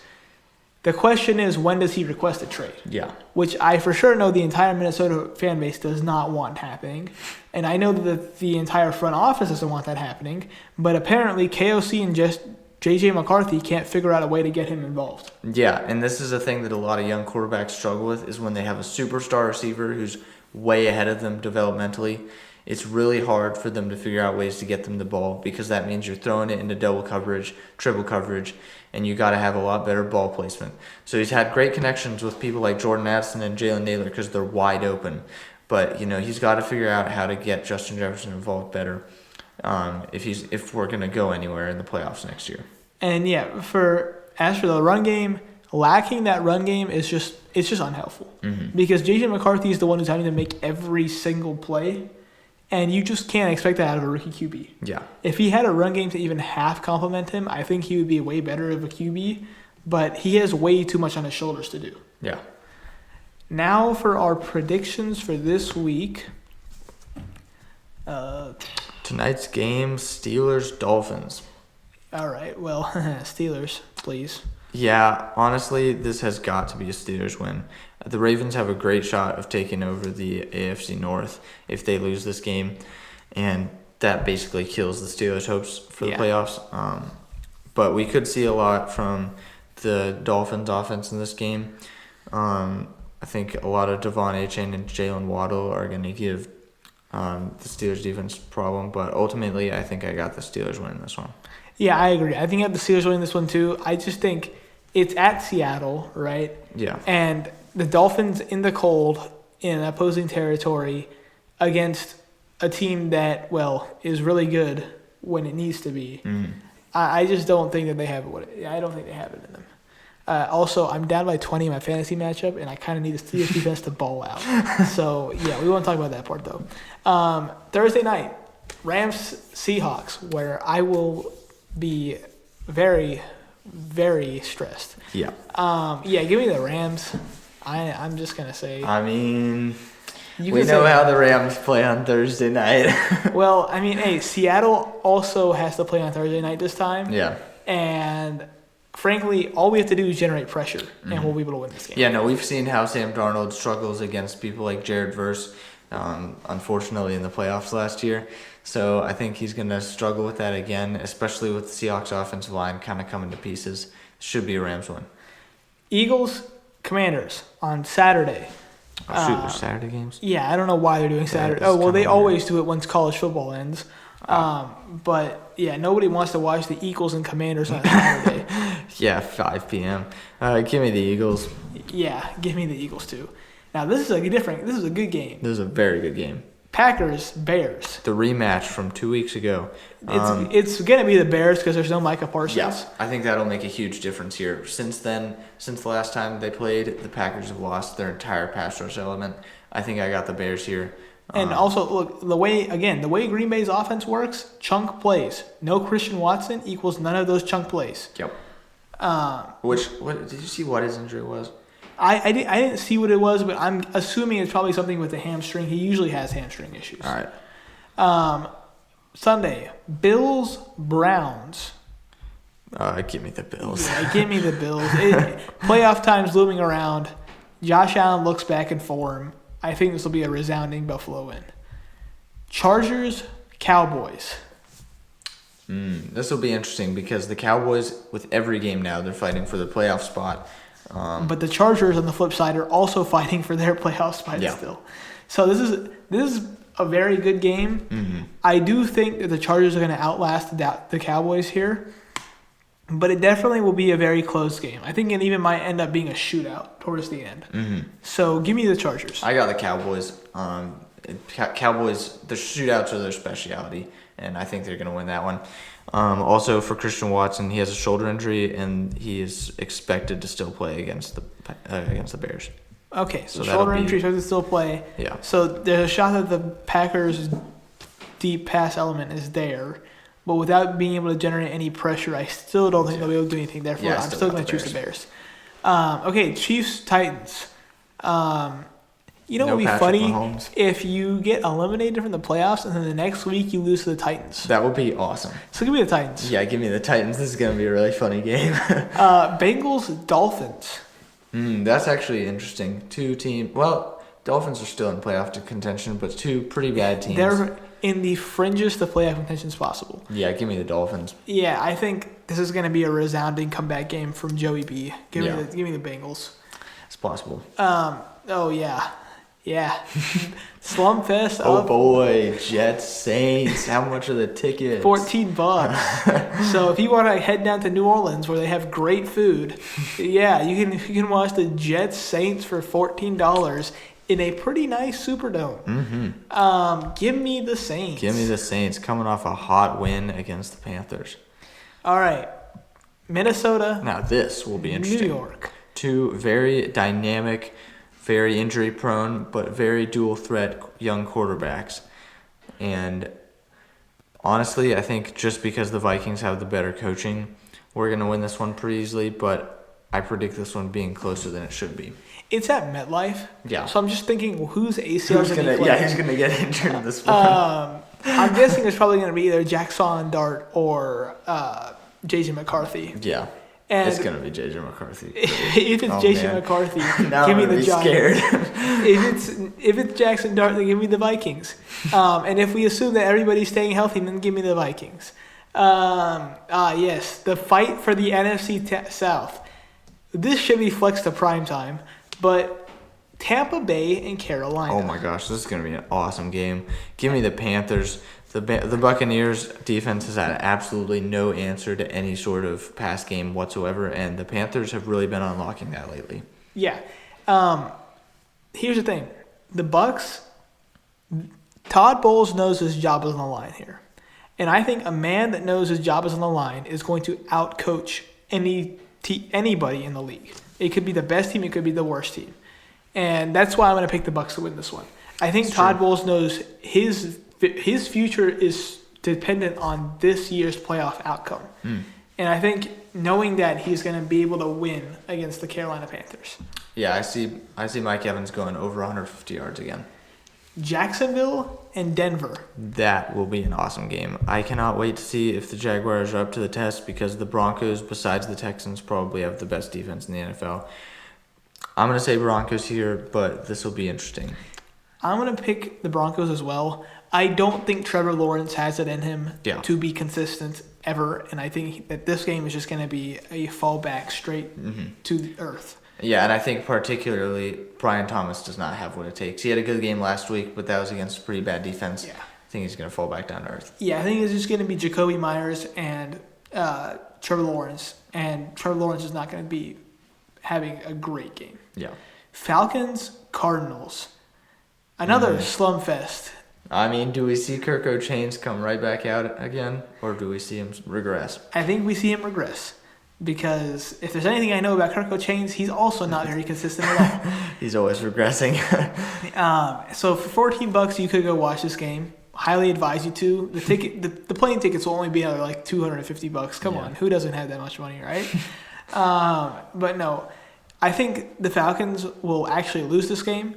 the question is, when does he request a trade? Yeah. Which I for sure know the entire Minnesota fan base does not want happening. And I know that the entire front office doesn't want that happening. But apparently KOC and just J.J. McCarthy can't figure out a way to get him involved. Yeah, and this is a thing that a lot of young quarterbacks struggle with, is when they have a superstar receiver who's way ahead of them developmentally. It's really hard for them to figure out ways to get them the ball, because that means you're throwing it into double coverage, triple coverage, and you got to have a lot better ball placement. So he's had great connections with people like Jordan Addison and Jalen Naylor because they're wide open. But, he's got to figure out how to get Justin Jefferson involved better if we're going to go anywhere in the playoffs next year. And, as for the run game, lacking that run game is just unhelpful. Mm-hmm. Because J.J. McCarthy is the one who's having to make every single play. And you just can't expect that out of a rookie QB. Yeah. If he had a run game to even half complement him, I think he would be way better of a QB. But he has way too much on his shoulders to do. Yeah. Now for our predictions for this week. Tonight's game, Steelers-Dolphins. All right. Well, Steelers, please. Yeah, honestly, this has got to be a Steelers win. The Ravens have a great shot of taking over the AFC North if they lose this game, and that basically kills the Steelers' hopes for the playoffs. But we could see a lot from the Dolphins' offense in this game. I think a lot of Devon Achane and Jalen Waddle are going to give the Steelers' defense a problem, but ultimately I think I got the Steelers winning this one. Yeah, I agree. I think I have the Steelers winning this one too. I just think it's at Seattle, right? Yeah. And the Dolphins in the cold in opposing territory against a team that, is really good when it needs to be. Mm. I just don't think that they have it. I don't think they have it in them. Also, I'm down by 20 in my fantasy matchup, and I kind of need the Steelers defense to ball out. So, we won't talk about that part, though. Thursday night, Rams-Seahawks, where I will be very, very stressed. Yeah. Give me the Rams. I'm just going to say. We know how the Rams play on Thursday night. Well, I mean, hey, Seattle also has to play on Thursday night this time. Yeah. And frankly, all we have to do is generate pressure, and we'll be able to win this game. Yeah, no, we've seen how Sam Darnold struggles against people like Jared Verse, unfortunately, in the playoffs last year. So I think he's going to struggle with that again, especially with the Seahawks offensive line kind of coming to pieces. Should be a Rams win. Eagles, Commanders on Saturday. Oh, shoot, there's Saturday games? Yeah, I don't know why they're doing Saturday. That is Oh, well, they kinda always do it once college football ends. But, yeah, nobody wants to watch the Eagles and Commanders on Saturday. Yeah, 5 p.m. Give me the Eagles. Yeah, give me the Eagles, too. Now, this is a good game. This is a very good game. Packers, Bears. The rematch from 2 weeks ago. It's going to be the Bears because there's no Micah Parsons. Yeah, I think that'll make a huge difference here. Since the last time they played, the Packers have lost their entire pass rush element. I think I got the Bears here. And also, look, the way Green Bay's offense works, chunk plays. No Christian Watson equals none of those chunk plays. Yep. What did you see what his injury was? I didn't see what it was, but I'm assuming it's probably something with the hamstring. He usually has hamstring issues. All right. Sunday, Bills, Browns. Give me the Bills. Yeah, give me the Bills. Playoff time's looming around. Josh Allen looks back in form. I think this will be a resounding Buffalo win. Chargers, Cowboys. This will be interesting because the Cowboys, with every game now, they're fighting for the playoff spot. But the Chargers, on the flip side, are also fighting for their playoff spot still. So this is a very good game. Mm-hmm. I do think that the Chargers are going to outlast the Cowboys here, but it definitely will be a very close game. I think it even might end up being a shootout towards the end. Mm-hmm. So give me the Chargers. I got the Cowboys. Cowboys, the shootouts are their specialty, and I think they're going to win that one. Also, for Christian Watson, he has a shoulder injury, and he is expected to still play against the Bears. Okay, so shoulder injury, so to still play. Yeah. So there's a shot that the Packers' deep pass element is there, but without being able to generate any pressure, I still don't think they'll be able to do anything. Therefore, I'm still going to choose the Bears. Okay, Chiefs, Titans. What would be funny Mahomes. If you get eliminated from the playoffs and then the next week you lose to the Titans. That would be awesome. So give me the Titans. Yeah, give me the Titans. This is going to be a really funny game. Bengals, Dolphins. That's actually interesting. Dolphins are still in playoff contention, but two pretty bad teams. They're in the fringes of playoff contention as possible. Yeah, give me the Dolphins. Yeah, I think this is going to be a resounding comeback game from Joey B. Give me the Bengals. It's possible. Oh, yeah. Yeah. Slumfest. Oh, boy. Jets, Saints. How much are the tickets? $14. So if you want to head down to New Orleans where they have great food, yeah, you can watch the Jets, Saints for $14 in a pretty nice Superdome. Mm-hmm. Give me the Saints. Give me the Saints coming off a hot win against the Panthers. All right. Minnesota. Now this will be interesting. New York. Two very dynamic, very injury-prone, but very dual-threat young quarterbacks. And honestly, I think just because the Vikings have the better coaching, we're going to win this one pretty easily, but I predict this one being closer than it should be. It's at MetLife. Yeah. So I'm just thinking, well, who's ACL going to play? Yeah, who's going to get injured in this one? I'm guessing it's probably going to be either Jackson Dart or J.J. McCarthy. Yeah. And it's going to be J.J. McCarthy. If it's J.J. McCarthy, now give me I'm the Giants. scared. if it's Jackson Dart, then give me the Vikings. And if we assume that everybody's staying healthy, then give me the Vikings. Yes, the fight for the NFC South. This should be flexed to primetime, but Tampa Bay and Carolina. Oh my gosh, this is going to be an awesome game. Give me the Panthers. The Buccaneers defense has had absolutely no answer to any sort of pass game whatsoever, and the Panthers have really been unlocking that lately. Yeah. Here's the thing. The Bucs, Todd Bowles knows his job is on the line here. And I think a man that knows his job is on the line is going to outcoach anybody in the league. It could be the best team, it could be the worst team. And that's why I'm going to pick the Bucs to win this one. I think Todd Bowles knows his future is dependent on this year's playoff outcome. And I think knowing that he's going to be able to win against the Carolina Panthers. Yeah, I see Mike Evans going over 150 yards again. Jacksonville and Denver. That will be an awesome game. I cannot wait to see if the Jaguars are up to the test because the Broncos, besides the Texans, probably have the best defense in the NFL. I'm going to say Broncos here, but this will be interesting. I'm going to pick the Broncos as well. I don't think Trevor Lawrence has it in him to be consistent ever, and I think that this game is just going to be a fallback straight to the earth. Yeah, and I think particularly Brian Thomas does not have what it takes. He had a good game last week, but that was against a pretty bad defense. Yeah. I think he's going to fall back down to earth. Yeah, I think it's just going to be Jacoby Myers and Trevor Lawrence, and Trevor Lawrence is not going to be having a great game. Yeah. Falcons, Cardinals. Another slum fest. I mean, do we see Kirk O'Chains come right back out again, or do we see him regress? I think we see him regress. Because if there's anything I know about Kirk O'Chains, he's also not very consistent at all. He's always regressing. So for $14, you could go watch this game. Highly advise you to. The ticket, the plane tickets will only be another like $250. Come on, who doesn't have that much money, right? But no, I think the Falcons will actually lose this game.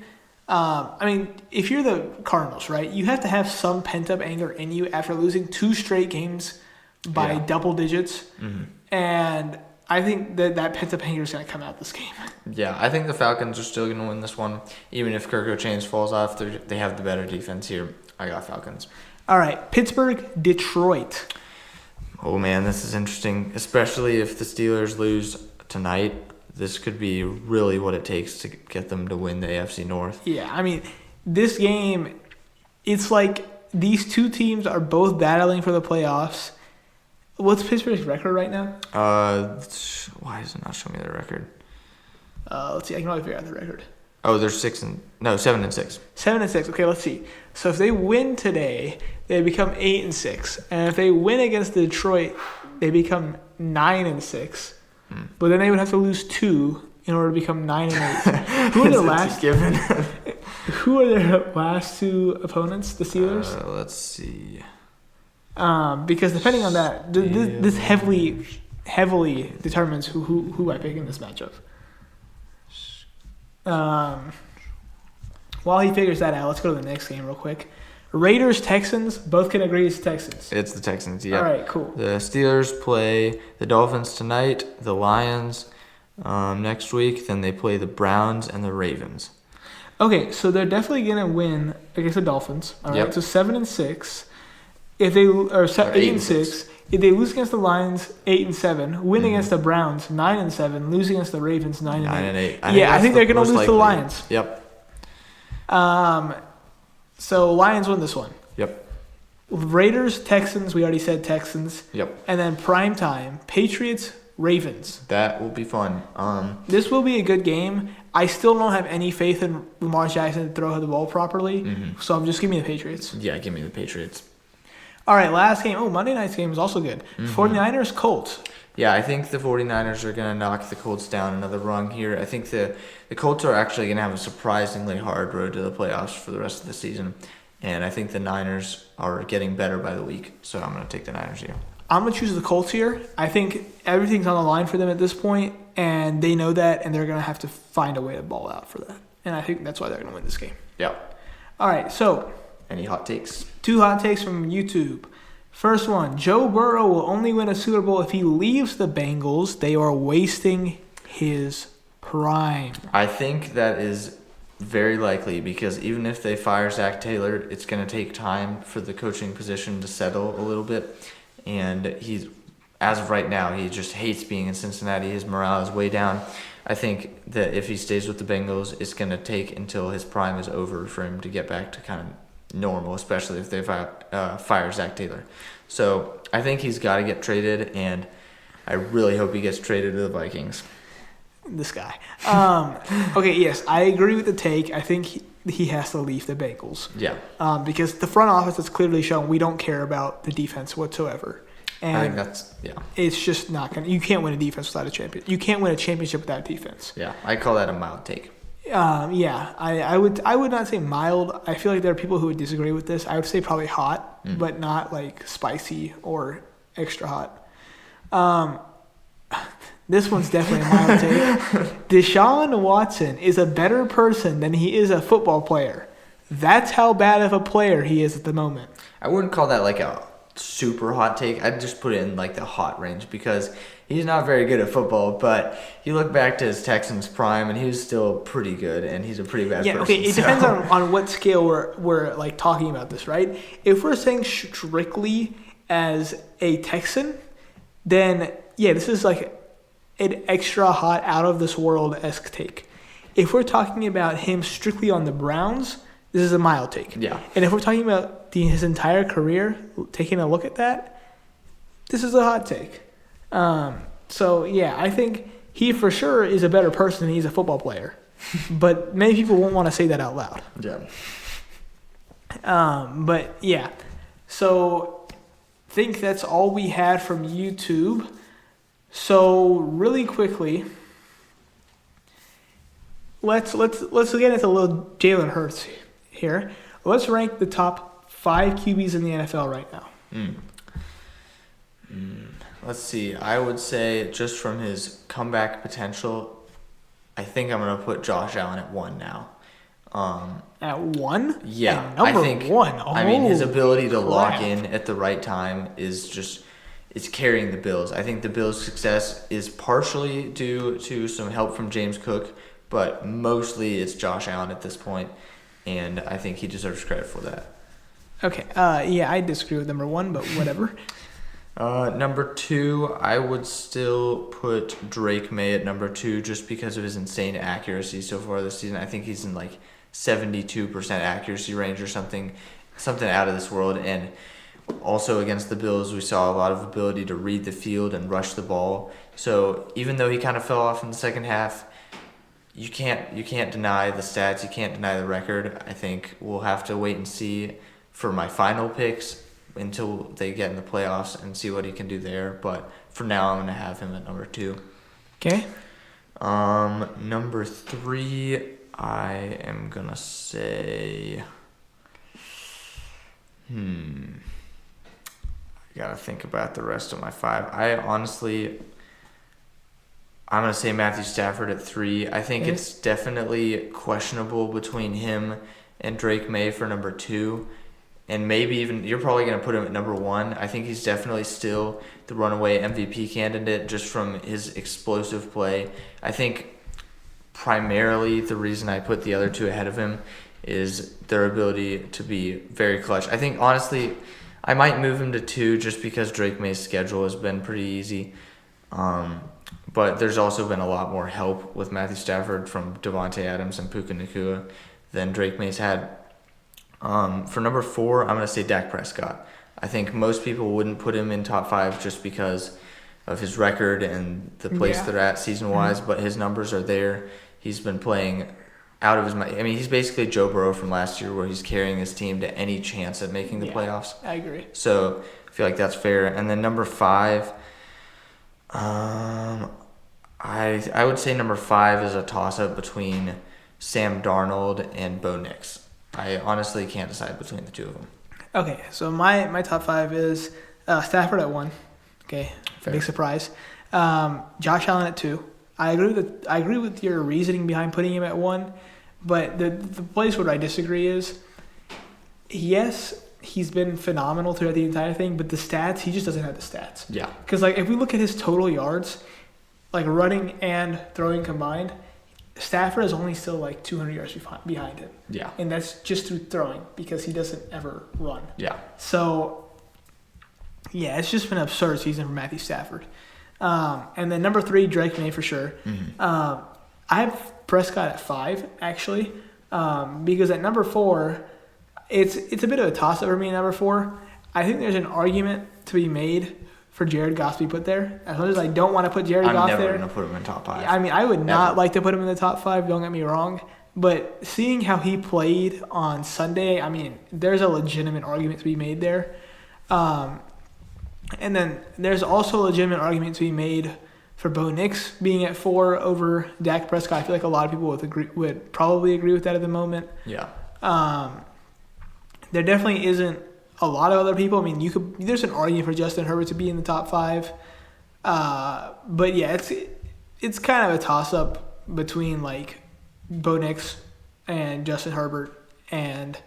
I mean, if you're the Cardinals, right, you have to have some pent up anger in you after losing 2 straight games by double digits. And I think that pent-up anger is going to come out this game. Yeah, I think the Falcons are still going to win this one. Even if Kirk O'Chains falls off, they have the better defense here. I got Falcons. All right, Pittsburgh, Detroit. Oh, man, this is interesting. Especially if the Steelers lose tonight. This could be really what it takes to get them to win the AFC North. Yeah, I mean, this game, it's like these two teams are both battling for the playoffs. What's Pittsburgh's record right now? Why does it not show me their record? Let's see. I can probably figure out the record. Oh, they're 7-6. 7-6. Okay, let's see. So if they win today, they become 8-6, and if they win against Detroit, they become 9-6. But then they would have to lose 2 in order to become 9-8. Who are their last? Who are their last 2 opponents? The Steelers. Let's see. Because depending on that, this heavily determines who I pick in this matchup. While he figures that out, let's go to the next game real quick. Raiders, Texans, both can agree it's Texans. It's the Texans, yeah. All right, cool. The Steelers play the Dolphins tonight, the Lions next week, then they play the Browns and the Ravens. Okay, so they're definitely going to win against the Dolphins. All right, so 7-6. If they are 8-6, if they lose against the Lions, 8-7, win against the Browns, 9-7, lose against the Ravens, 9-8. I think they're going to lose to the Lions. Yep. So Lions win this one. Yep. Raiders, Texans. We already said Texans. Yep. And then primetime, Patriots, Ravens. That will be fun. This will be a good game. I still don't have any faith in Lamar Jackson to throw the ball properly. So I'm just giving me the Patriots. Yeah, give me the Patriots. All right, last game. Oh, Monday night's game is also good. 49ers, Colts. Yeah, I think the 49ers are going to knock the Colts down another rung here. I think the Colts are actually going to have a surprisingly hard road to the playoffs for the rest of the season. And I think the Niners are getting better by the week. So I'm going to take the Niners here. I'm going to choose the Colts here. I think everything's on the line for them at this point, and they know that, and they're going to have to find a way to ball out for that. And I think that's why they're going to win this game. Yep. All right, so. Any hot takes? 2 hot takes from YouTube. First one, Joe Burrow will only win a Super Bowl if he leaves the Bengals. They are wasting his prime. I think that is very likely because even if they fire Zach Taylor, it's going to take time for the coaching position to settle a little bit. And as of right now, he just hates being in Cincinnati. His morale is way down. I think that if he stays with the Bengals, it's going to take until his prime is over for him to get back to kind of normal, especially if they fire Zach Taylor. So I think he's got to get traded, and I really hope he gets traded to the Vikings. This guy. Okay, yes, I agree with the take. I think he has to leave the Bengals. Yeah. Because the front office has clearly shown we don't care about the defense whatsoever. And I think it's just not going to – you can't win a defense without a champion. You can't win a championship without defense. Yeah, I call that a mild take. I would not say mild. I feel like there are people who would disagree with this. I would say probably hot, but not like spicy or extra hot. This one's definitely a mild take. Deshaun Watson is a better person than he is a football player. That's how bad of a player he is at the moment. I wouldn't call that like a super hot take. I'd just put it in like the hot range because he's not very good at football, but you look back to his Texans prime and he was still pretty good, and he's a pretty bad person. Okay, it depends on what scale we're like talking about this, right? If we're saying strictly as a Texan, then yeah, this is like an extra hot, out of this world-esque take. If we're talking about him strictly on the Browns, this is a mild take. Yeah. And if we're talking about his entire career, taking a look at that, this is a hot take. So, yeah, I think he for sure is a better person than he's a football player. But many people won't want to say that out loud. Yeah. But, yeah. So, I think that's all we had from YouTube. So, really quickly, let's get into a little Jalen Hurts here. Let's rank the top 5 QBs in the NFL right now. Let's see. I would say just from his comeback potential, I think I'm going to put Josh Allen at 1 now. At 1? Yeah. At number 1. Oh, I mean, his ability to crap. lock in at the right time is carrying the Bills. I think the Bills' success is partially due to some help from James Cook, but mostly it's Josh Allen at this point, and I think he deserves credit for that. Okay. Yeah, I disagree with number 1, but whatever. Number 2, I would still put Drake May at number 2 just because of his insane accuracy so far this season. I think he's in like 72% accuracy range or something out of this world. And also against the Bills, we saw a lot of ability to read the field and rush the ball. So even though he kind of fell off in the second half, you can't deny the stats. You can't deny the record. I think we'll have to wait and see for my final picks until they get in the playoffs and see what he can do there. But for now, I'm going to have him at number 2. Okay. Number 3, I am going to say... I got to think about the rest of my 5. I'm going to say Matthew Stafford at 3. I think it's definitely questionable between him and Drake May for number 2. And maybe even, you're probably going to put him at number 1. I think he's definitely still the runaway MVP candidate just from his explosive play. I think primarily the reason I put the other 2 ahead of him is their ability to be very clutch. I think, honestly, I might move him to 2 just because Drake May's schedule has been pretty easy. But there's also been a lot more help with Matthew Stafford from Devontae Adams and Puka Nacua than Drake May's had. For number 4, I'm going to say Dak Prescott. I think most people wouldn't put him in top 5 just because of his record and the place they're at season-wise, but his numbers are there. He's been playing out of his mind. I mean, he's basically Joe Burrow from last year where he's carrying his team to any chance at making the playoffs. I agree. So I feel like that's fair. And then number 5, I would say number 5 is a toss-up between Sam Darnold and Bo Nix. I honestly can't decide between the 2 of them. Okay, so my top 5 is Stafford at 1. Okay, fair. Big surprise. Josh Allen at 2. I agree with your reasoning behind putting him at 1, but the place where I disagree is, yes, he's been phenomenal throughout the entire thing, but the stats, he just doesn't have the stats. Yeah. Because like if we look at his total yards, like running and throwing combined, Stafford is only still like 200 yards behind him. Yeah. And that's just through throwing because he doesn't ever run. Yeah. So, yeah, it's just been an absurd season for Matthew Stafford. And then number 3, Drake May for sure. Mm-hmm. I have Prescott at 5, actually, because at number 4, it's a bit of a toss-up for me at number 4. I think there's an argument to be made for Jared Goff to be put there. As much as I don't want to put Jared Goff there. I'm never going to put him in top 5. I mean, I would not like to put him in the top 5, don't get me wrong. But seeing how he played on Sunday, I mean, there's a legitimate argument to be made there. And then there's also a legitimate argument to be made for Bo Nix being at 4 over Dak Prescott. I feel like a lot of people would probably agree with that at the moment. Yeah. There definitely isn't a lot of other people. I mean, there's an argument for Justin Herbert to be in the top 5. But yeah, it's kind of a toss-up between like Bo Nix and Justin Herbert and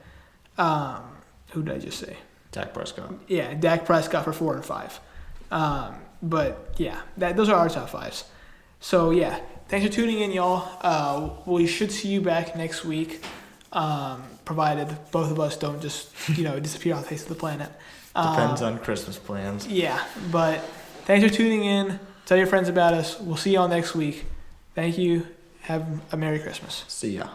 who did I just say? Dak Prescott. Yeah, Dak Prescott for 4 and 5. But yeah, those are our top 5s. So yeah, thanks for tuning in, y'all. We should see you back next week, provided both of us don't just disappear off the face of the planet. Depends on Christmas plans. Yeah, but thanks for tuning in. Tell your friends about us. We'll see y'all next week. Thank you. Have a Merry Christmas. See ya.